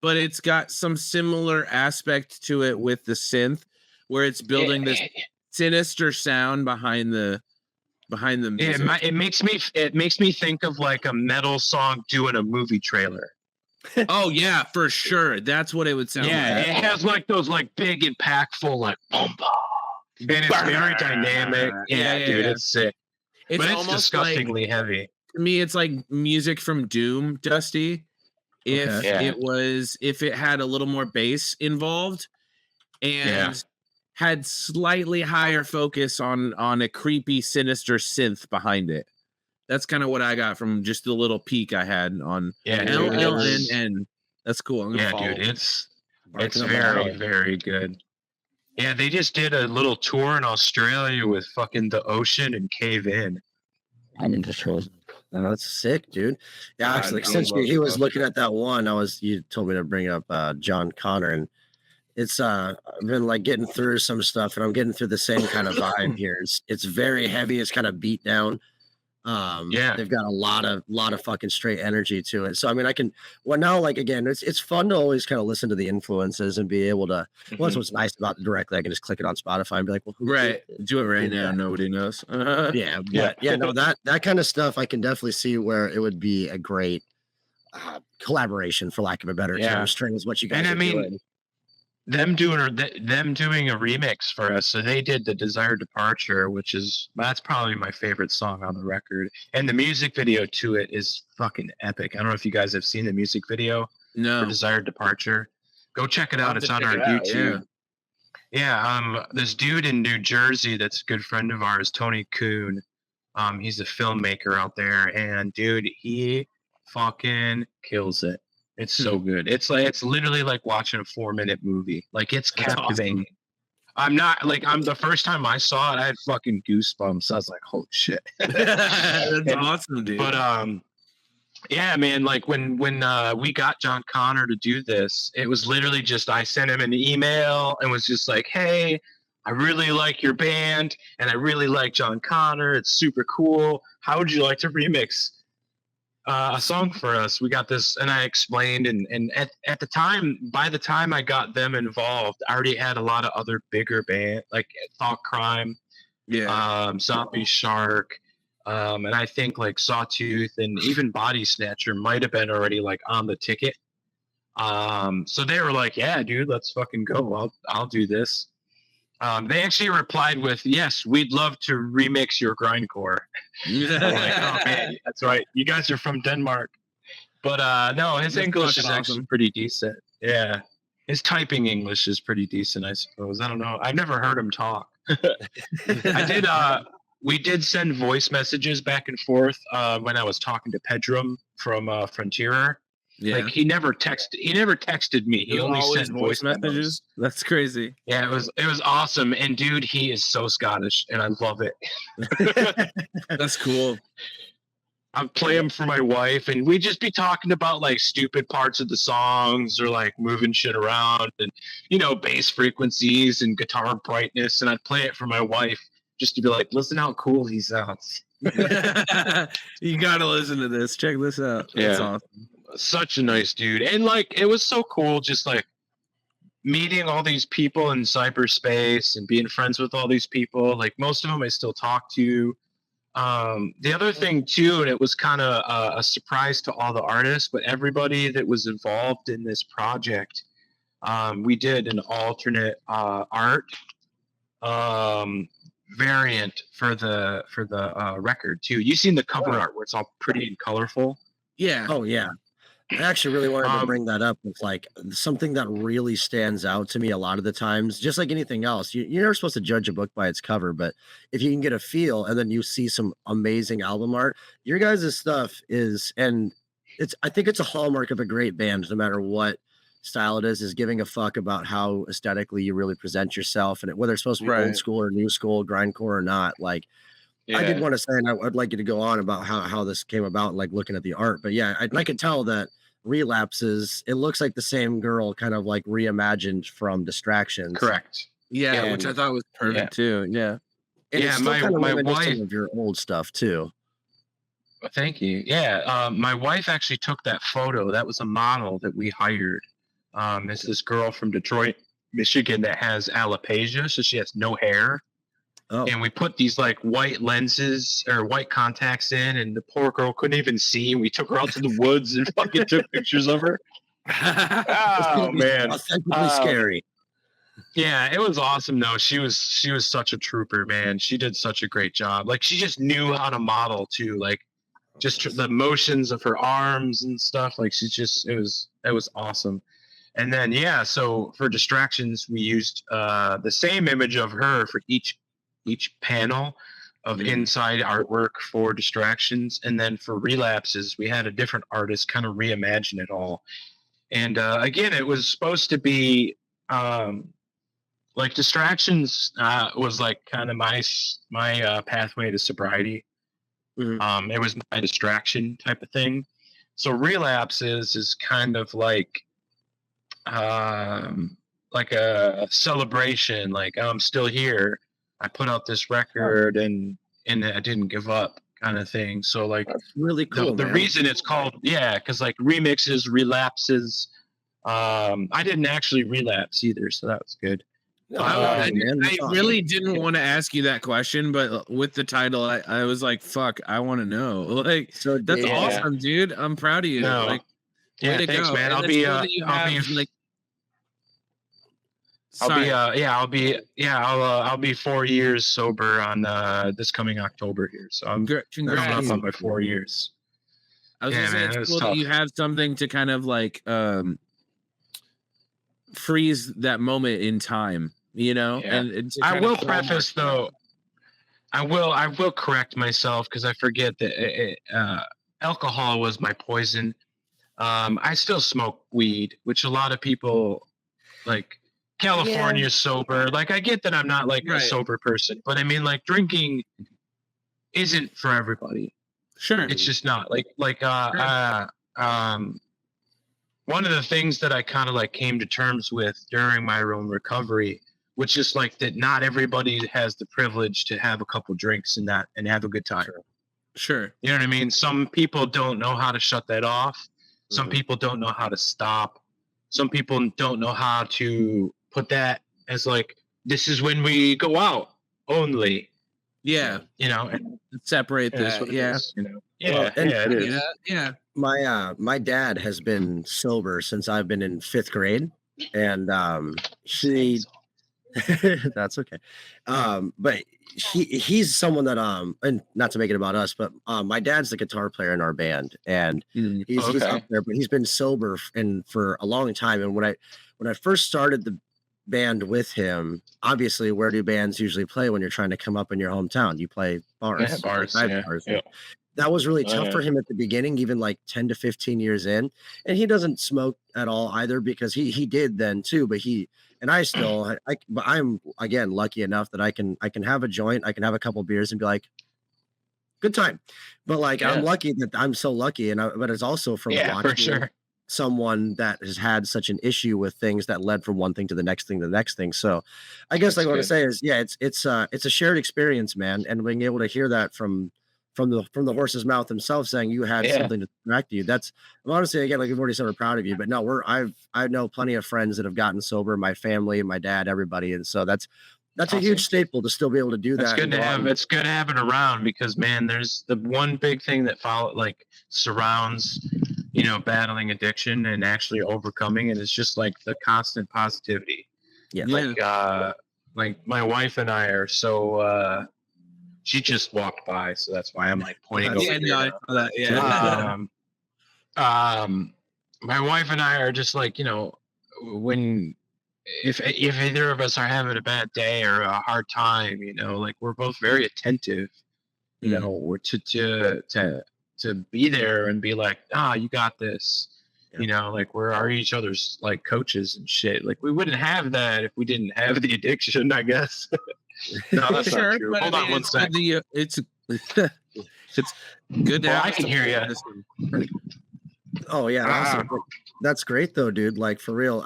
but it's got some similar aspect to it with the synth, where it's building this sinister sound behind the music. It makes me think of like a metal song doing a movie trailer. Oh yeah, for sure. That's what it would sound Yeah, like. it has like those like big impactful like boom, boom, and it's very dynamic. Yeah, dude, it's sick. But it's almost disgustingly heavy. To me, it's like music from Doom, Dusty. If Okay. Yeah. if it had a little more bass involved and had slightly higher focus on a creepy, sinister synth behind it. That's kind of what I got from just the little peek I had on LLNN. That's cool. I'm gonna follow. Dude, it's Barking up my very, alley. very good. Yeah, they just did a little tour in Australia with fucking The Ocean and Cave In. I didn't just show. No, that's sick, dude. Yeah, God, actually, I since love he was The looking at that one, you told me to bring up John Connor, and it's I've been like getting through some stuff, and I'm getting through the same kind of vibe here. It's very heavy. It's kind of beat down. They've got a lot of fucking straight energy to it. So I mean, now, like, again, it's fun to always kind of listen to the influences and be able to. Well, that's what's nice about it directly. I can just click it on Spotify and be like, well, who Right, did it? do it right Yeah. now. Nobody knows. Yeah, but no, that kind of stuff I can definitely see where it would be a great collaboration, for lack of a better term. String is what you guys And I are mean, doing. them doing a remix for us. So they did the Desired Departure, that's probably my favorite song on the record, and the music video to it is fucking epic. I don't know if you guys have seen the music video for No. Desired Departure. Go check it I'll out. have It's to on check our it out, YouTube. Yeah, this dude in New Jersey that's a good friend of ours, Tony Kuhn. He's a filmmaker out there, and dude, he fucking kills it. It's so good. It's literally like watching a 4-minute movie. Like, it's That's captivating. I'm the first time I saw it, I had fucking goosebumps. I was like, holy shit. That's awesome, dude. But yeah, man, like when we got John Connor to do this, it was literally just I sent him an email and was just like, hey, I really like your band, and I really like John Connor. It's super cool. How would you like to remix a song for us? We got this." And I explained, and at the time, by the time I got them involved, I already had a lot of other bigger band like Thought Crime, Zombie Shark, and I think like Sawtooth and even Body Snatcher might have been already like on the ticket. So they were like, "Yeah, dude, let's fucking go. I'll do this." They actually replied with, "Yes, we'd love to remix your grindcore." I'm like, "Oh man, that's right. You guys are from Denmark." But no, his That's English is fucking actually awesome. pretty decent. Yeah, his typing English is pretty decent, I suppose. I don't know. I've never heard him talk. I did. We did send voice messages back and forth when I was talking to Pedrum from Frontierer. Yeah. Like he never texted me. He only always sent voice messages. That's crazy. Yeah, it was awesome. And dude, he is so Scottish, and I love it. That's cool. I play him for my wife, and we just be talking about like stupid parts of the songs or like moving shit around and bass frequencies and guitar brightness. And I'd play it for my wife just to be like, listen how cool he sounds. You gotta listen to this. Check this out. That's awesome. Such a nice dude. And like it was so cool just like meeting all these people in cyberspace and being friends with all these people. Like most of them I still talk to. The other thing too, and it was kind of a surprise to all the artists, but everybody that was involved in this project, we did an alternate art variant for the record too. You seen the cover art where it's all pretty and colorful? Yeah. Oh yeah. I actually really wanted to bring that up with like something that really stands out to me a lot of the times, just like anything else. You're never supposed to judge a book by its cover, but if you can get a feel and then you see some amazing album art, your guys' stuff is, and I think it's a hallmark of a great band, no matter what style it is giving a fuck about how aesthetically you really present yourself, and whether it's supposed to be old school or new school, grindcore or not. Like, I did want to say, and I'd like you to go on about how this came about, like looking at the art. But yeah, I could tell that Relapses, it looks like the same girl kind of like reimagined from Distractions. Correct. Yeah, which I thought was perfect too. Yeah. And it's still my kind of wife reminiscent of your old stuff too. Thank you. Yeah, my wife actually took that photo. That was a model that we hired. It's this girl from Detroit, Michigan that has alopecia, so she has no hair. Oh. And we put these like white lenses or white contacts in, and the poor girl couldn't even see. And we took her out to the woods and fucking took pictures of her. Oh man, authentically scary. Yeah, it was awesome though. She was such a trooper, man. She did such a great job. Like she just knew how to model too. Like just the motions of her arms and stuff. Like it was awesome. And then so for Distractions, we used the same image of her for each panel of inside artwork for Distractions, and then for Relapses we had a different artist kind of reimagine it all. And again, it was supposed to be like Distractions was like kind of my pathway to sobriety. It was my distraction type of thing. So Relapses is kind of like a celebration, like I'm still here. I put out this record and I didn't give up kind of thing. So like that's really cool. The reason it's called because like remixes, relapses. I didn't actually relapse either, so that was good. I really didn't want to ask you that question, but with the title, I was like, "Fuck, I want to know." Like, so that's awesome, dude. I'm proud of you. No. Like, thanks, go. man. I'll be 4 years sober on this coming October here. So I'm coming up on my 4 years. I was gonna say it's cool that you have something to kind of like freeze that moment in time, and I will preface though, I will correct myself because I forget that alcohol was my poison. I still smoke weed, which a lot of people like. California sober. Like I get that I'm not like a sober person, but I mean like drinking isn't for everybody. Sure. It's just not like one of the things that I kind of like came to terms with during my own recovery which is like that not everybody has the privilege to have a couple drinks and have a good time. Sure. You know what I mean? Some people don't know how to shut that off. Some people don't know how to stop. Some people don't know how to put that as like, this is when we go out only. Yeah. You know, and separate that. Yeah. You know? Yeah. It is. Yeah. My dad has been sober since I've been in 5th grade, and that's okay. But he's someone that and not to make it about us, but my dad's the guitar player in our band, and he's up there, but he's been sober for a long time. And when I first started the band with him, obviously, where do bands usually play when you're trying to come up in your hometown? You play bars. Bars. Yeah. That was really tough for him at the beginning, even like 10 to 15 years in. And he doesn't smoke at all either, because he did then too, but but I'm again lucky enough that I can have a joint, I can have a couple beers and be like, good time. But like I'm lucky that I'm so lucky, but it's also from watching someone that has had such an issue with things that led from one thing to the next thing. So I guess like what I say is, it's a shared experience, man, and being able to hear that from the horse's mouth himself saying you had something to distract you. I'm honestly, again, like we've already said, we're proud of you, but no, I know plenty of friends that have gotten sober, my family, my dad, everybody. And so that's awesome. A huge staple to still be able to do that. It's good to have it around, because man, there's the one big thing that surrounds, battling addiction and actually overcoming it is just like the constant positivity. Yeah. Like my wife and I are so, she just walked by, so that's why I'm like pointing over here. My wife and I are just like, when if either of us are having a bad day or a hard time, like we're both very attentive, we're to be there and be like, you got this. Like we're each other's like coaches and shit. Like we wouldn't have that if we didn't have the addiction, I guess. No, that's not true. Hold on one second. It's good. I can hear you. Oh yeah, awesome. That's great though, dude. Like for real,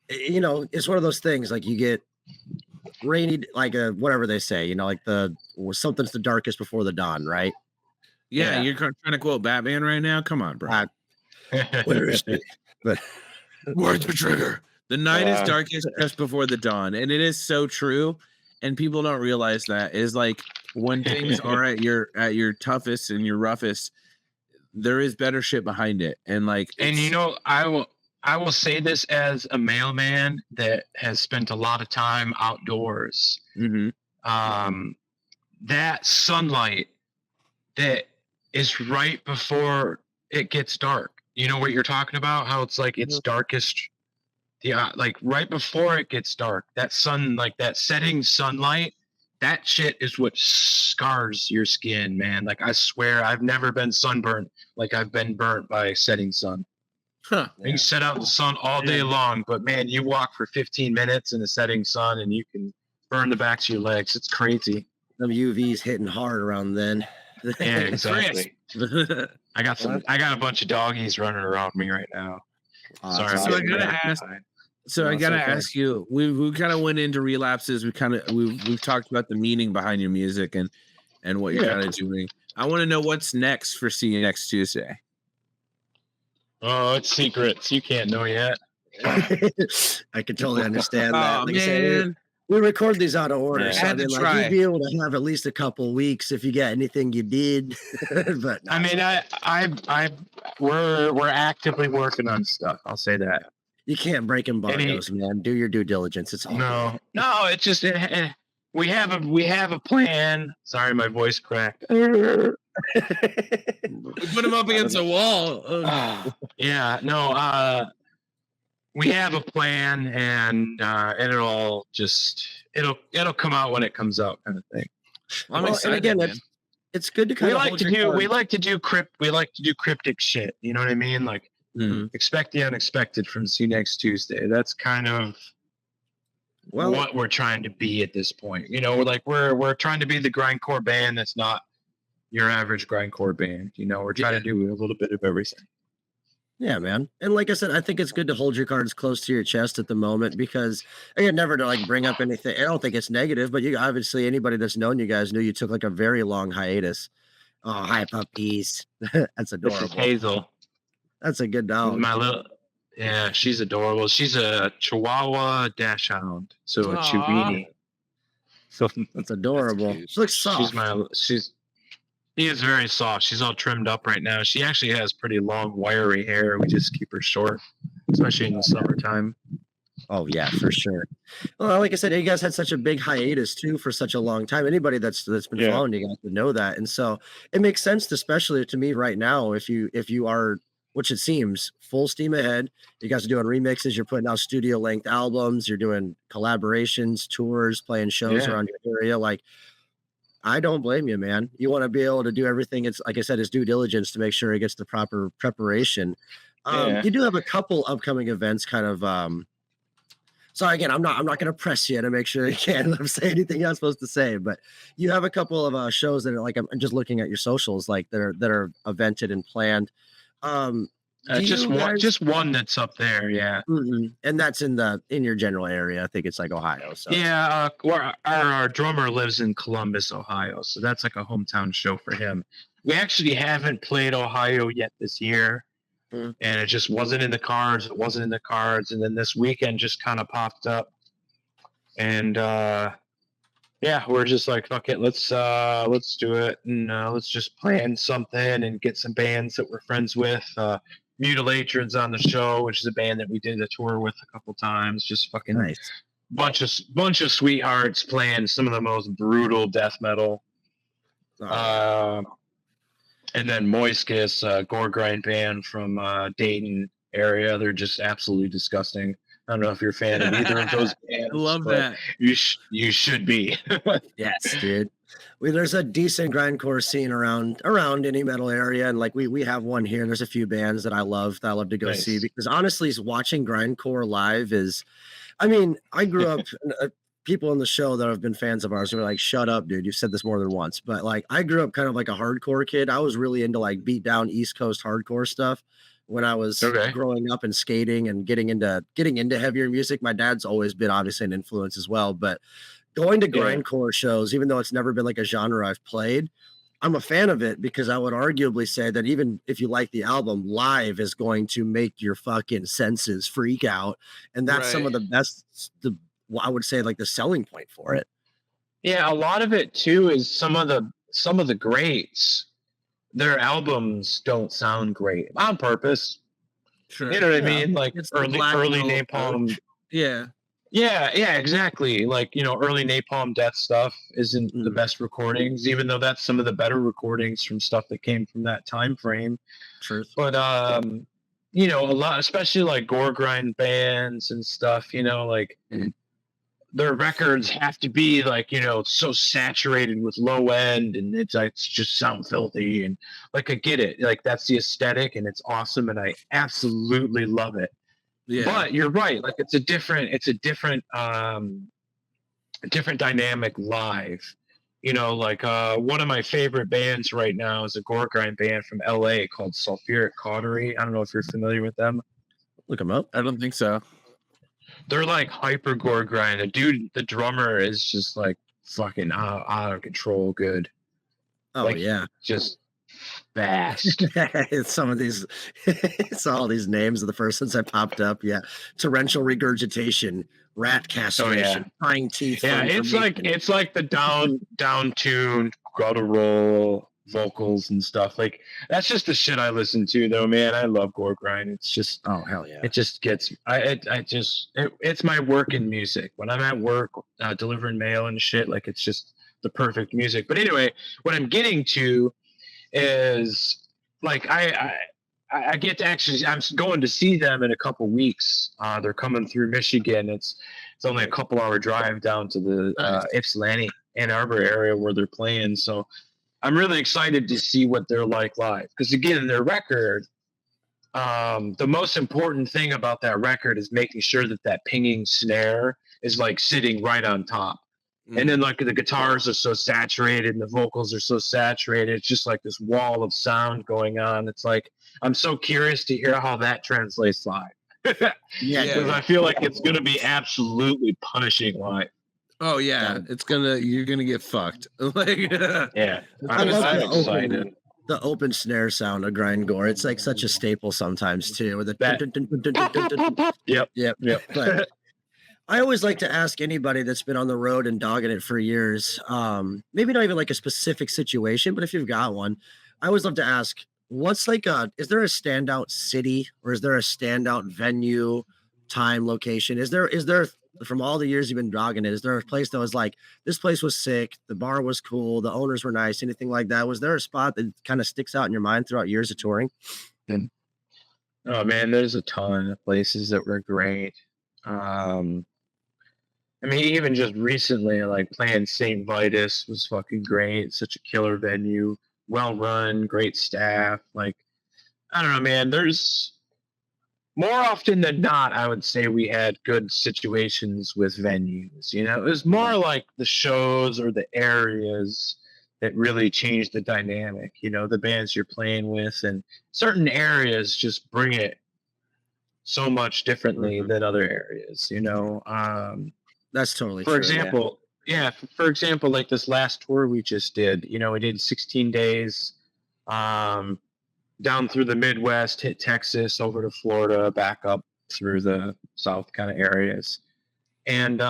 it's one of those things. Like you get rainy, like whatever they say. Like something's the darkest before the dawn, right? Yeah, you're trying to quote Batman right now. Come on, bro. Where is it? But where's the trigger? The night is darkest just before the dawn, and it is so true. And people don't realize that is like when things are at your toughest and your roughest, there is better shit behind it. And like, I will say this as a mailman that has spent a lot of time outdoors. That sunlight that is right before it gets dark. You know what you're talking about? How it's like it's darkest. Yeah, like right before it gets dark, that sun, like that setting sunlight, that shit is what scars your skin, man. Like I swear I've never been sunburned like I've been burnt by setting sun. You can set out in the sun all day long, but man, you walk for 15 minutes in the setting sun and you can burn the backs of your legs. It's crazy. Some UV's hitting hard around then. Yeah, exactly. I got a bunch of doggies running around me right now. Sorry. So I gotta ask you. We kind of went into relapses. We've talked about the meaning behind your music and what you're kind of doing. I want to know what's next for See You Next Tuesday. Oh, it's secrets. You can't know yet. I can totally understand that. Like man. I said, we record these out of order, so you'd be able to have at least a couple weeks if you got anything you did. But I mean, we're actively working on stuff. I'll say that. You can't break embargoes, man. Do your due diligence. It's all no. It's just we have a plan. Sorry, my voice cracked. We put him up against a wall. We have a plan, and it'll come out when it comes out, kind of thing. I'm excited. And again, it's good to kind of we like to do cryptic shit. You know what I mean? Like expect the unexpected from See You Next Tuesday. That's kind of what we're trying to be at this point. We're trying to be the grindcore band that's not your average grindcore band. We're trying to do a little bit of everything. Yeah, man. And like I said, I think it's good to hold your cards close to your chest at the moment because again, never to like bring up anything. I don't think it's negative, but you obviously anybody that's known you guys knew you took like a very long hiatus. Oh, hi puppies. That's This is adorable. Hazel. That's a good dog. My little, yeah, she's adorable. She's a Chihuahua dash hound, so a Chiweenie. So That's adorable. cute. She looks soft. He is very soft. She's all trimmed up right now. She actually has pretty long, wiry hair. We just keep her short, especially in the summertime. Oh yeah, for sure. Well, like I said, you guys had such a big hiatus too for such a long time. Anybody that's been Yeah. following you guys would know that, and so it makes sense, especially to me right now. If you are, which it seems, full steam ahead, you guys are doing remixes, you're putting out studio length albums, you're doing collaborations, tours, playing shows Yeah. around your area. Like, I don't blame you, man. You want to be able to do everything. It's like I said, it's due diligence to make sure it gets the proper preparation. Yeah. You do have a couple upcoming events, kind of. So again, I'm not going to press you to make sure you can't say anything you're not supposed to say, but you have a couple of shows that are like I'm just looking at your socials, like that are evented and planned. Do Just you one, guys- just one that's up there. Yeah. Mhm. And that's in your general area. I think it's like Ohio. So Yeah, our drummer lives in Columbus, Ohio, so that's like a hometown show for him. We actually haven't played Ohio yet this year, Hmm. and it just wasn't in the cards. It wasn't in the cards, and then this weekend just kind of popped up, and yeah, we're just like, fuck it, let's do it, and let's just plan something and get some bands that we're friends with. Mutilatron's on the show, which is a band that we did a tour with a couple times. Just fucking nice. bunch of sweethearts playing some of the most brutal death metal. And then Moiscus, gore grind band from Dayton area. They're just absolutely disgusting. I don't know if you're a fan of either of those bands. I love but that. You should be. Yes, dude. There's a decent grindcore scene around any metal area, and like we have one here. And there's a few bands that I love to go Nice. see because honestly, watching grindcore live is, I mean, I grew up. People in the show that have been fans of ours were like, "Shut up, dude! You've said this more than once." But like, I grew up kind of like a hardcore kid. I was really into like beat down East Coast hardcore stuff when I was Okay. growing up and skating and getting into heavier music. My dad's always been obviously an influence as well, but going to grindcore shows, even though it's never been like a genre I've played, I'm a fan of it because I would arguably say that even if you like the album, live is going to make your fucking senses freak out, and that's some of the best. I would say like the selling point for it. Yeah, a lot of it too is some of the greats. Their albums don't sound great on purpose. Sure. You know what I Yeah, mean? Like it's the early black metal Napalm. Yeah. Yeah, exactly. Like, early Napalm Death stuff isn't the best recordings, even though that's some of the better recordings from stuff that came from that time frame. Truth. But a lot, especially like gore grind bands and stuff, like their records have to be like, so saturated with low end and it's just sound filthy, and like I get it. Like that's the aesthetic and it's awesome and I absolutely love it. Yeah. But you're right. Like it's a different dynamic live. Like one of my favorite bands right now is a gore grind band from LA called Sulfuric Cautery. I don't know if you're familiar with them. Look them up. I don't think so. They're like hyper gore grind. The drummer is just like fucking out of control good. Oh Like, yeah. Just fast. It's some of these. It's all these names of the first ones that popped up. Yeah. Torrential regurgitation, rat castration, pine teeth. Yeah, it's like the down tuned guttural vocals and stuff. Like that's just the shit I listen to though, man. I love gore grind. It's just Oh hell yeah. it just gets it's my working music. When I'm at work delivering mail and shit, like it's just the perfect music. But anyway, what I'm getting to is like I get to actually I'm going to see them in a couple weeks. They're coming through Michigan. It's only a couple hour drive down to the Ypsilanti, Ann Arbor area where they're playing. So I'm really excited to see what they're like live. Because again, their record, the most important thing about that record is making sure that pinging snare is like sitting right on top. And then like the guitars are so saturated and the vocals are so saturated. It's just like this wall of sound going on. It's like, I'm so curious to hear how that translates live. Because I feel like it's going to be absolutely punishing live. Oh yeah, you're gonna get fucked. Like, yeah, I'm excited. The open snare sound of grindcore. It's like such a staple sometimes too. With the Yep. But I always like to ask anybody that's been on the road and dogging it for years, maybe not even like a specific situation, but if you've got one, I always love to ask, what's like is there a standout city or is there a standout venue, time, location? Is there from all the years you've been dogging it, is there a place that was like, this place was sick, the bar was cool, the owners were nice, anything like that? Was there a spot that kind of sticks out in your mind throughout years of touring? Oh man, there's a ton of places that were great. I mean, even just recently, like playing St. Vitus was fucking great. Such a killer venue, well run, great staff. Like, I don't know, man. There's more often than not, I would say we had good situations with venues. You know, it was more like the shows or the areas that really changed the dynamic. You know, the bands you're playing with, and certain areas just bring it so much differently than other areas. You know. That's totally for true. Example, for example, like this last tour we just did, you know, we did 16 days down through the Midwest, hit Texas, over to Florida, back up through the South kind of areas. And,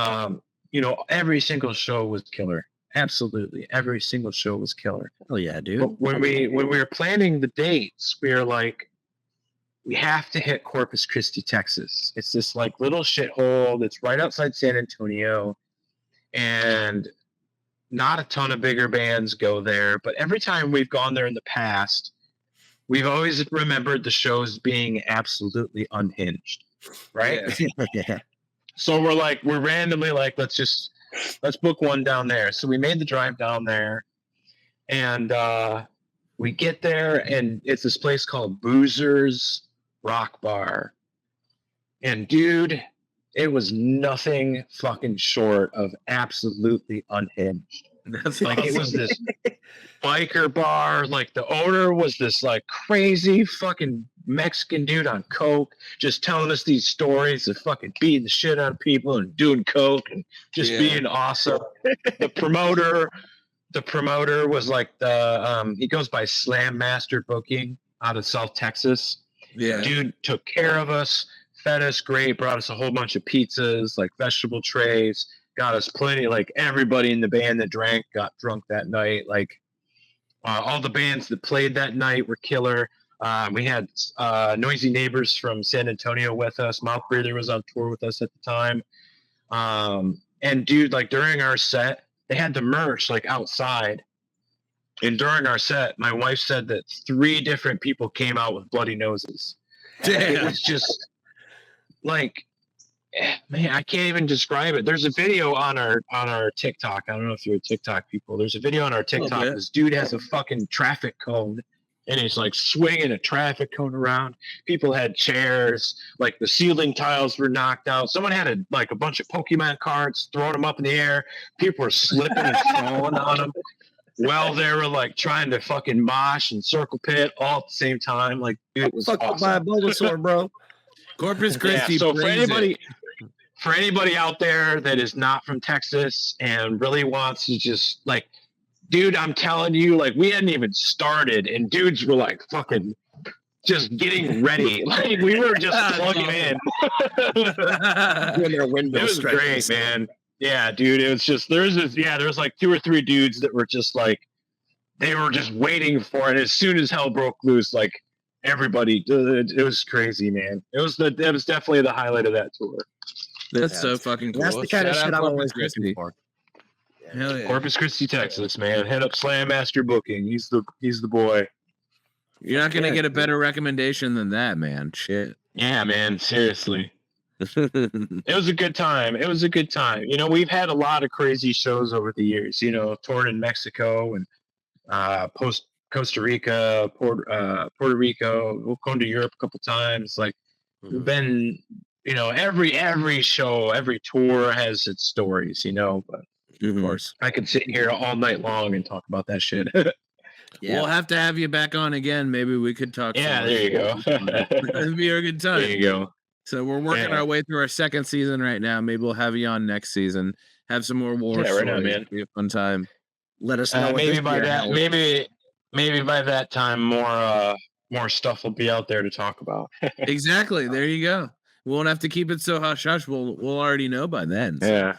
you know, every single show was killer. Absolutely. Every single show was killer. Oh yeah, dude. But when we were planning the dates, we were like, we have to hit Corpus Christi, Texas. It's this like little shithole that's right outside San Antonio, and not a ton of bigger bands go there. But every time we've gone there in the past, we've always remembered the shows being absolutely unhinged, right? Yeah. So we're randomly like, let's book one down there. So we made the drive down there, and we get there, and it's this place called Boozer's Rock Bar. And dude, it was nothing fucking short of absolutely unhinged. That's like awesome. It was this biker bar. Like the owner was this like crazy fucking Mexican dude on coke, just telling us these stories of fucking beating the shit out of people and doing coke and just being awesome. The promoter was like he goes by Slam Master Booking out of South Texas. Yeah, dude took care of us, fed us great, brought us a whole bunch of pizzas, like vegetable trays, got us plenty. Like everybody in the band that drank got drunk that night. Like all the bands that played that night were killer. We had Noisy Neighbors from San Antonio with us. Mouth Breather was on tour with us at the time. And dude, like during our set, they had the merch like outside. And during our set, my wife said that 3 different people came out with bloody noses. Damn. It was just like, man, I can't even describe it. There's a video on our TikTok. I don't know if you're TikTok people. There's a video on our TikTok. This dude has a fucking traffic cone, and he's like swinging a traffic cone around. People had chairs, like the ceiling tiles were knocked out. Someone had a bunch of Pokemon cards, throwing them up in the air. People were slipping and falling on them. Well, they were like trying to fucking mosh and circle pit all at the same time. Like, dude, it was awesome. By a Bulbasaur, bro. Corpus Christi. So for anybody out there that is not from Texas and really wants to just like, dude, I'm telling you, like we hadn't even started, and dudes were like fucking just getting ready. Like we were just plugging in. It was great, man. Yeah, dude, it was just there was like 2 or 3 dudes that were just like they were just waiting for it. As soon as hell broke loose, like everybody, it was crazy, man. It was definitely the highlight of that tour. That's so fucking cool. That's the kind of shit I'm always looking for. Hell yeah. Corpus Christi, Texas, man. Head up Slam Master Booking. He's the boy. You're not gonna get a better recommendation than that, man. Shit. Yeah, man. Seriously. It was a good time. You know, we've had a lot of crazy shows over the years, you know, toured in Mexico and Costa Rica, Puerto Rico. We've gone to Europe a couple times. Like we've been, you know, every show, every tour has its stories, you know, but Of course. I could sit here all night long and talk about that shit. We'll have to have you back on again. Maybe we could talk. Yeah, there you go. It'd be a good time. There you go. So we're working our way through our second season right now. Maybe we'll have you on next season. Have some more war stories. Right on, man. Be a fun time. Let us know. Maybe by that time, more stuff will be out there to talk about. Exactly. There you go. We won't have to keep it so hush hush. We'll already know by then. So. Yeah.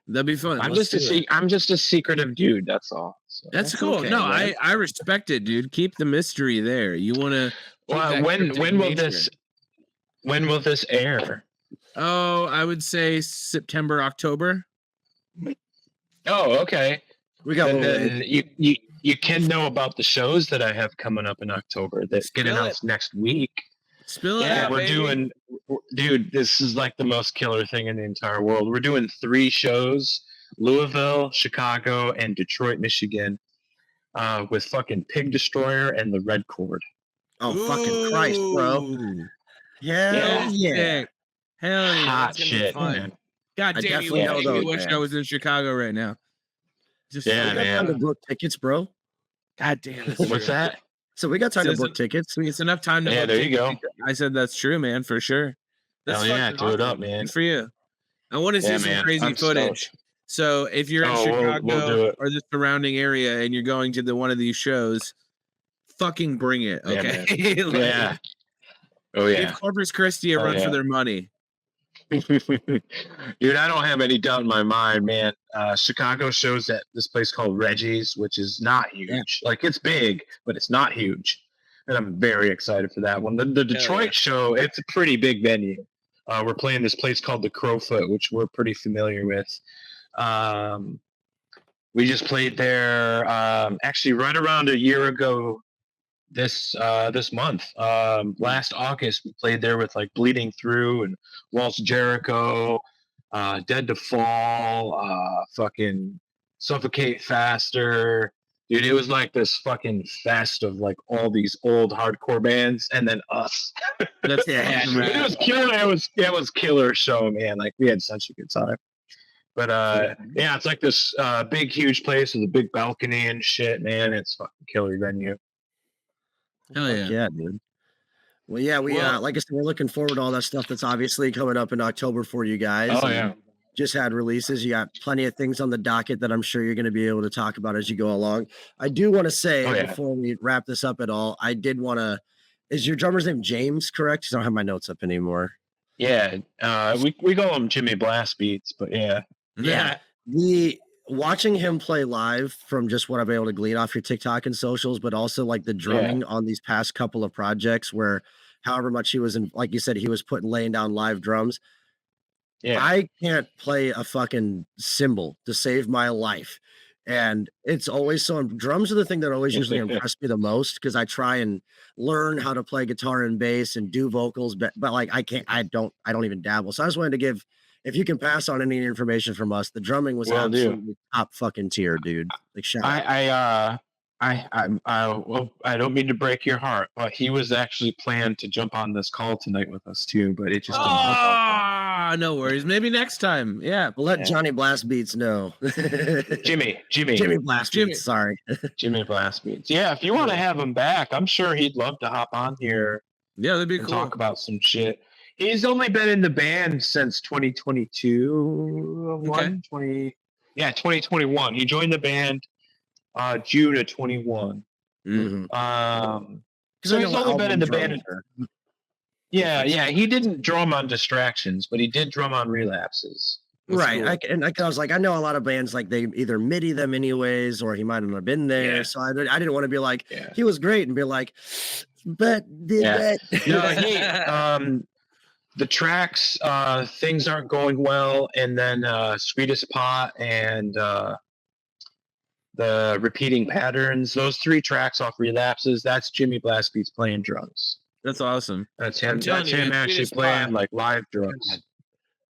That'd be fun. I'm just a secretive dude. That's all. So. That's cool. Okay, no, man. I respect it, dude. Keep the mystery there. You want to? Well, when will this air? Oh, I would say September, October. Oh, okay. We got. Then you can know about the shows that I have coming up in October that get announced next week. Spill it. Yeah, we're doing, dude. This is like the most killer thing in the entire world. We're doing 3 shows: Louisville, Chicago, and Detroit, Michigan, with fucking Pig Destroyer and the Red Chord. Oh, fucking Christ, bro! Yeah. Hell yeah! Hot shit, man. God damn, I wish I was in Chicago right now. Just man. Time to book tickets, bro. God damn. What's that? So we got time to book tickets. It's enough time to book there you go. I said that's true, man, for sure. That's Hell yeah, do it up, man. Good for you. I want to see some crazy footage. Stoked. So if you're in Chicago we'll or the surrounding area and you're going to one of these shows, fucking bring it, okay? Yeah. Oh yeah. Give Corpus Christi a run for their money. Dude, I don't have any doubt in my mind, man. Chicago shows at this place called Reggie's, which is not huge. Like, it's big, but it's not huge. And I'm very excited for that one. The Detroit show, it's a pretty big venue. We're playing this place called the Crowfoot, which we're pretty familiar with. We just played there actually right around a year ago this month. Last August, we played there with like Bleeding Through and Waltz Jericho, Dead to Fall, fucking Suffocate Faster. Dude, it was like this fucking fest of like all these old hardcore bands and then us. That's it was killer. It was killer show, man. Like, we had such a good time. But yeah, it's like this big, huge place with a big balcony and shit, man. It's fucking killer venue. Hell yeah. Yeah, dude. Well, yeah, like I said, we're looking forward to all that stuff that's obviously coming up in October for you guys. Oh, yeah. Just had releases. You got plenty of things on the docket that I'm sure you're going to be able to talk about as you go along. I do want to say, before we wrap this up at all, I did want to, is your drummer's name James, correct? I don't have my notes up anymore. Yeah. We call him Jimmy Blast Beats, but yeah. Yeah. Watching him play live from just what I've been able to glean off your TikTok and socials, but also like the drumming on these past couple of projects where however much he was in, like you said, he was laying down live drums. Yeah. I can't play a fucking cymbal to save my life. And it's always so drums are the thing that always usually impress me the most because I try and learn how to play guitar and bass and do vocals, but like I don't even dabble. So I just wanted to give, if you can pass on any information from us, the drumming was absolutely top fucking tier, dude. Like, shout out. I don't mean to break your heart, but he was actually planned to jump on this call tonight with us too, but it just no worries. Maybe next time. Yeah. We'll let Johnny Blast Beats know. Jimmy Blast Beats. Sorry. Jimmy Blast Beats. Yeah, if you want to have him back, I'm sure he'd love to hop on here. Yeah, that'd be cool. Talk about some shit. He's only been in the band since 2022. 2021. He joined the band June of 21. Mm-hmm. So he's only been in the band. Yeah. He didn't drum on Distractions, but he did drum on Relapses. Right. Cool. I was like, I know a lot of bands like they either MIDI them anyways, or he might not have been there. Yeah. So I didn't want to be like, he was great, and be like, but did that? No, the tracks, Things Aren't Going Well, and then Sweetest Pot and the Repeating Patterns, those 3 tracks off Relapses, that's Jimmy Blast Beats playing drums. That's awesome. That's him. That's him actually playing like live drums.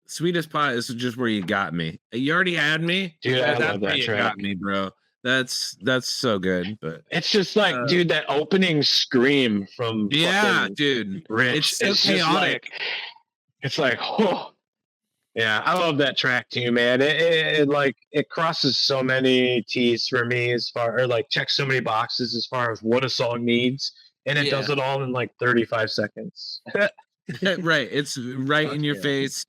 Sweetest Pot is just where you got me. You already had me, dude. I love that track. You got me, bro. That's so good. But it's just like, dude, that opening scream from dude, Rich. It's so chaotic. It's like, oh, Yeah, I love that track too, man. It crosses so many T's for me as far, or like checks so many boxes as far as what a song needs, and it does it all in like 35 seconds. Right, it's right in your face,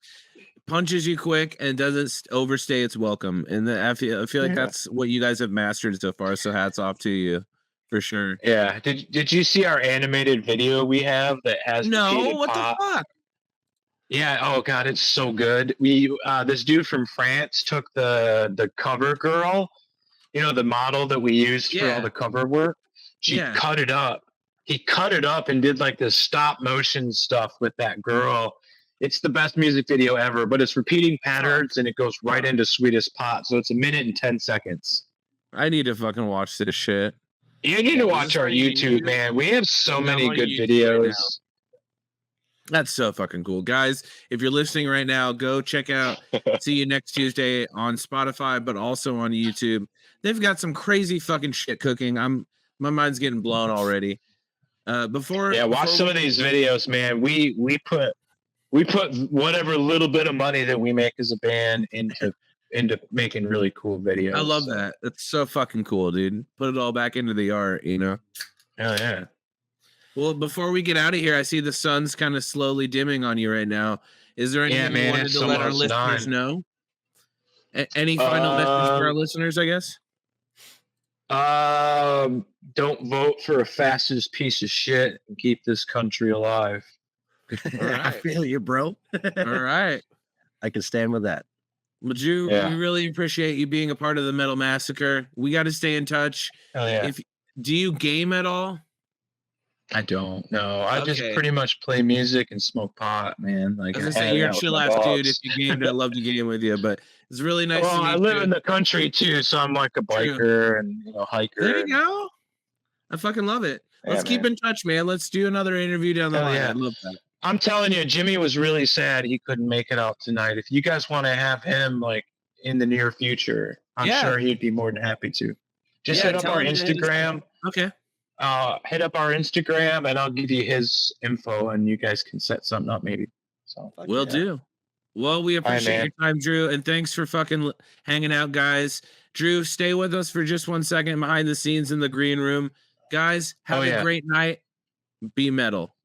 punches you quick, and doesn't overstay its welcome. And I feel like that's what you guys have mastered so far. So hats off to you, for sure. Yeah. Did you see our animated video we have that has what the fuck? Yeah. Oh God, it's so good. We this dude from France took the cover girl, the model that we used for all the cover work. She cut it up. He cut it up and did like this stop motion stuff with that girl. It's the best music video ever, but it's repeating patterns and it goes right into Sweetest Pot. So it's 1:10 seconds. I need to fucking watch this shit. You need to watch our YouTube, man. We have so many good videos. That's so fucking cool. Guys, if you're listening right now, go check out See You Next Tuesday on Spotify, but also on YouTube. They've got some crazy fucking shit cooking. My mind's getting blown already. Watch some of these videos, man. We put whatever little bit of money that we make as a band into making really cool videos. I love that. That's so fucking cool, dude. Put it all back into the art, Hell yeah. Well, before we get out of here, I see the sun's kind of slowly dimming on you right now. Is there anything you wanted to let our listeners know? Any final message for our listeners, I guess? Don't vote for a fascist piece of shit and keep this country alive. I feel you, bro. All right. I can stand with that. Well, Drew, we really appreciate you being a part of the Metal Massacre. We got to stay in touch. Oh, yeah. Do you game at all? I don't know. I just pretty much play music and smoke pot, man. Like, you're a chill ass dude. If you gamed, I'd love to game with you. But it's really nice. Well, I live in the country too, so I'm like a biker and hiker. There you go. I fucking love it. Let's keep in touch, man. Let's do another interview down the line. Yeah. I love that. I'm telling you, Jimmy was really sad he couldn't make it out tonight. If you guys want to have him like in the near future, I'm sure he'd be more than happy to. Just hit up our Instagram. Okay. Hit up our Instagram and I'll give you his info and you guys can set something up maybe. So will do. Well, we appreciate your time, Drew, and thanks for fucking hanging out, guys. Drew, stay with us for just 1 second behind the scenes in the green room. Guys, have a great night. Be metal.